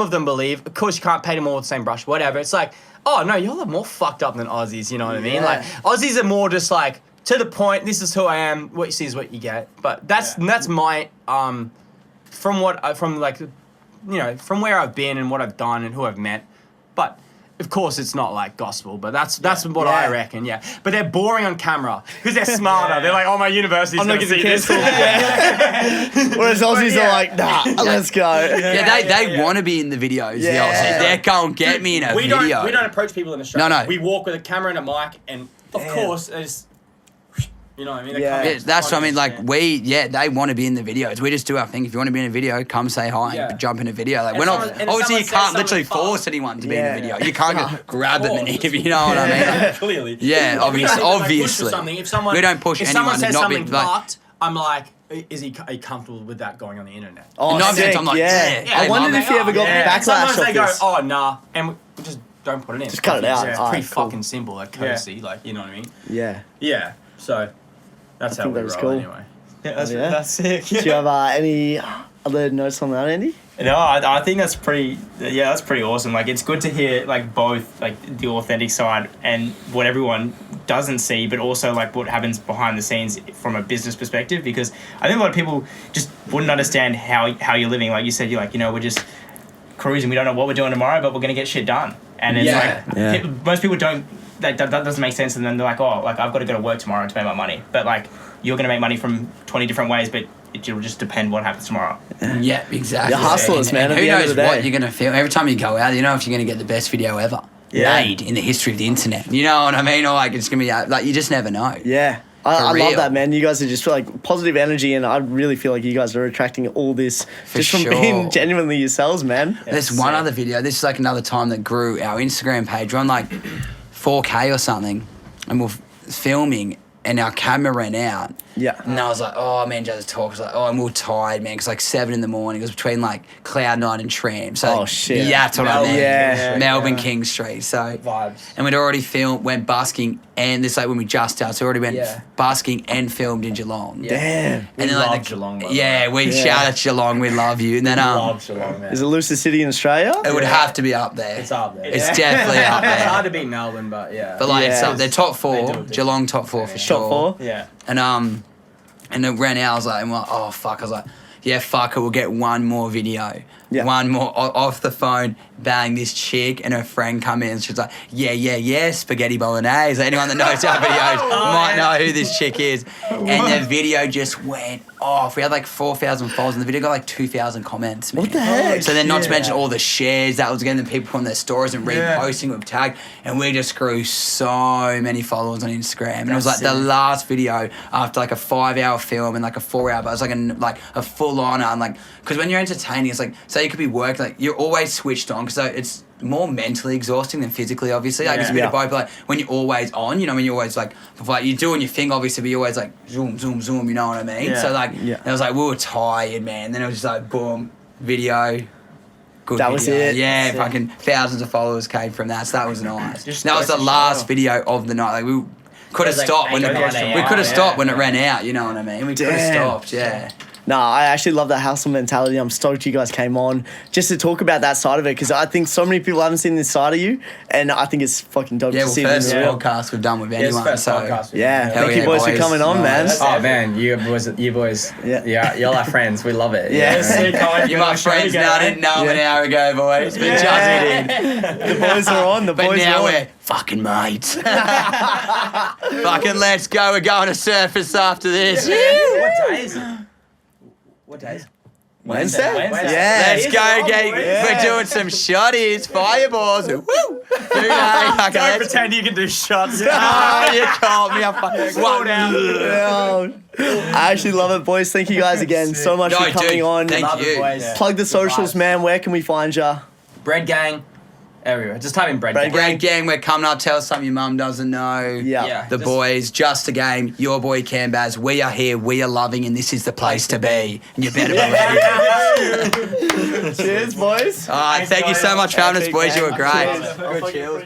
of them believe. Of course, you can't paint them all with the same brush. Whatever. It's like, oh no, you're more fucked up than Aussies. You know what I mean? Yeah. Like Aussies are more just like to the point. This is who I am. What you see is what you get. But that's my from where I've been and what I've done and who I've met. But of course, it's not like gospel, but that's what I reckon. Yeah, but they're boring on camera because they're smarter. They're like, oh, my university's I'm not gonna getting see this. Whereas Aussies are like, nah, let's go. Yeah, they want to be in the videos. Yeah. The Aussies, they're going get me in a we video. don't approach people in Australia. No. We walk with a camera and a mic, and of course, it's, you know what I mean. They Yeah. come Yeah, out that's what I mean. confident, Like they want to be in the videos. We just do our thing. If you want to be in a video, come say hi Yeah. and jump in a video. Like And we're not. someone- and if Obviously, you someone can't says literally something force fast- anyone to be in Yeah. a video. You can't just grab them and course. if you know what I mean. Like, Clearly. yeah, obviously. Like, push for Obviously, something. If someone, we don't push if anyone someone to says not something be like. fucked, I'm like, are you comfortable with that going on the internet? Oh, No, sick, I'm like, yeah. yeah, I wondered they if you ever got backlash Sometimes off they go, this. oh nah, and we just don't put it in. Just cut it out. It's Alright, pretty cool. fucking simple, like courtesy, like you know what I mean? Yeah. Yeah. So that's how think we that was roll cool. anyway. Yeah, that's, Yeah. that's sick. Do you have any other notes on that, Andy? No, I think that's pretty. Yeah, that's pretty awesome. Like, it's good to hear like both like the authentic side and what everyone doesn't see, but also like what happens behind the scenes from a business perspective. Because I think a lot of people just wouldn't understand how you're living. Like you said, you're like, we're just cruising. We don't know what we're doing tomorrow, but we're gonna get shit done. And it's Yeah. most people don't. That doesn't make sense. And then they're like, oh, like I've got to go to work tomorrow to make my money. But like you're gonna make money from 20 different ways, but it'll just depend what happens tomorrow. Yeah, exactly. You're hustlers, man, at Who the end of knows the day. what you're gonna feel every time you go out? You know if you're gonna get the best video ever made in the history of the internet. You know what I mean? Or like it's gonna be like you just never know. Yeah. I love real. that, man. You guys are just like positive energy, and I really feel like you guys are attracting all this just from sure. being genuinely yourselves, man. There's one other video. This is like another time that grew our Instagram page. We're on like 4K or something. and we're filming, and our camera ran out. Yeah. And I was like, oh, man, just talk. I was like, oh, I'm all tired, man. Because like 7 in the morning. It was between like Cloud 9 and Tram. So Oh, shit. Yeah, that's what I Melbourne. mean. Yeah. Melbourne King Street. So Vibes. and we'd already went busking, and this like when we just started, so we already went Yeah. busking and filmed in Geelong. Yeah. Damn. We And then, love like, Geelong, by the Yeah, we Yeah. shout out Geelong. We love you. And then Love Geelong, man. Is it loosest city in Australia? it would have to be up there. It's up there. It's definitely up It's hard there. to beat Melbourne, but yeah. But like Yeah. they're top They 4. do it Geelong top 4 for sure. Top 4? yeah. And it ran out. I was like, oh fuck. I was like, yeah, fuck it. We'll get one more video. Yeah. One more off the phone. Bang, this chick and her friend come in. She's like, yeah, spaghetti bolognese. Anyone that knows our videos might know who this chick is. And the video just went off. We had like 4,000 followers, and the video got like 2,000 comments. Man. What the heck? So then, not to Yeah. mention all the shares that was getting the people on their stories and reposting with tag, and we just grew so many followers on Instagram. And it was like the last video after like a 5-hour film and like a 4-hour, but it was like a full on and like because when you're entertaining, it's like say you could be working, like you're always switched on because it's more mentally exhausting than physically, obviously. Like it's a bit of both, but like when you're always on, you know, when you're always like you're doing your thing, obviously, but you're always like zoom, zoom, zoom, you know what I mean? Yeah. So like Yeah. it was like we were tired, man. Then it was just like boom, video. Good That was video. it? Yeah, That's it. fucking thousands of followers came from that, so that was nice. Just That was goes the to last show. video of the night. Like we could have It was like stopped when 8 it a.m. we could have Yeah. stopped when it ran out. You know what I mean? We could have Damn. stopped. Yeah. No, I actually love that hustle mentality. I'm stoked you guys came on just to talk about that side of it because I think so many people haven't seen this side of you, and I think it's fucking dope Yeah, to well, see it in first the real. podcast we've done with Yeah, it's anyone. first So podcast. Yeah, Hell thank you yeah, boys for boys. coming on, man. Nice. Oh man, you boys. Yeah. Y'all are friends. We love it. Yeah. you're my friends now. I didn't know them an hour ago, boys. But Juzzy did. The boys are on. The But boys now are on. we're fucking mates. Fucking let's go. We're going to surface after this. What day is it? What day is it? Wednesday? Wednesday. Yeah. Let's go, we're doing some shotties, fireballs. Woo! Don't pretend you can do shots. Oh, you called me. I'm fucking Yeah. I actually love it, boys. Thank you guys again so much No, for coming dude, on. thank Love it, you. boys. Plug the socials, man. Where can we find ya? Bread Gang. Everywhere. Just type in Bread Gang. Great gang, we're coming up. Tell us something your mum doesn't know. Yeah. Yeah. The Just- boys, just a game. Your boy Cam Baz. We are here. We are loving, and this is the place to be. And you better believe it. Cheers, boys. All right, thank you so much for having us, boys. You were great. Cheers.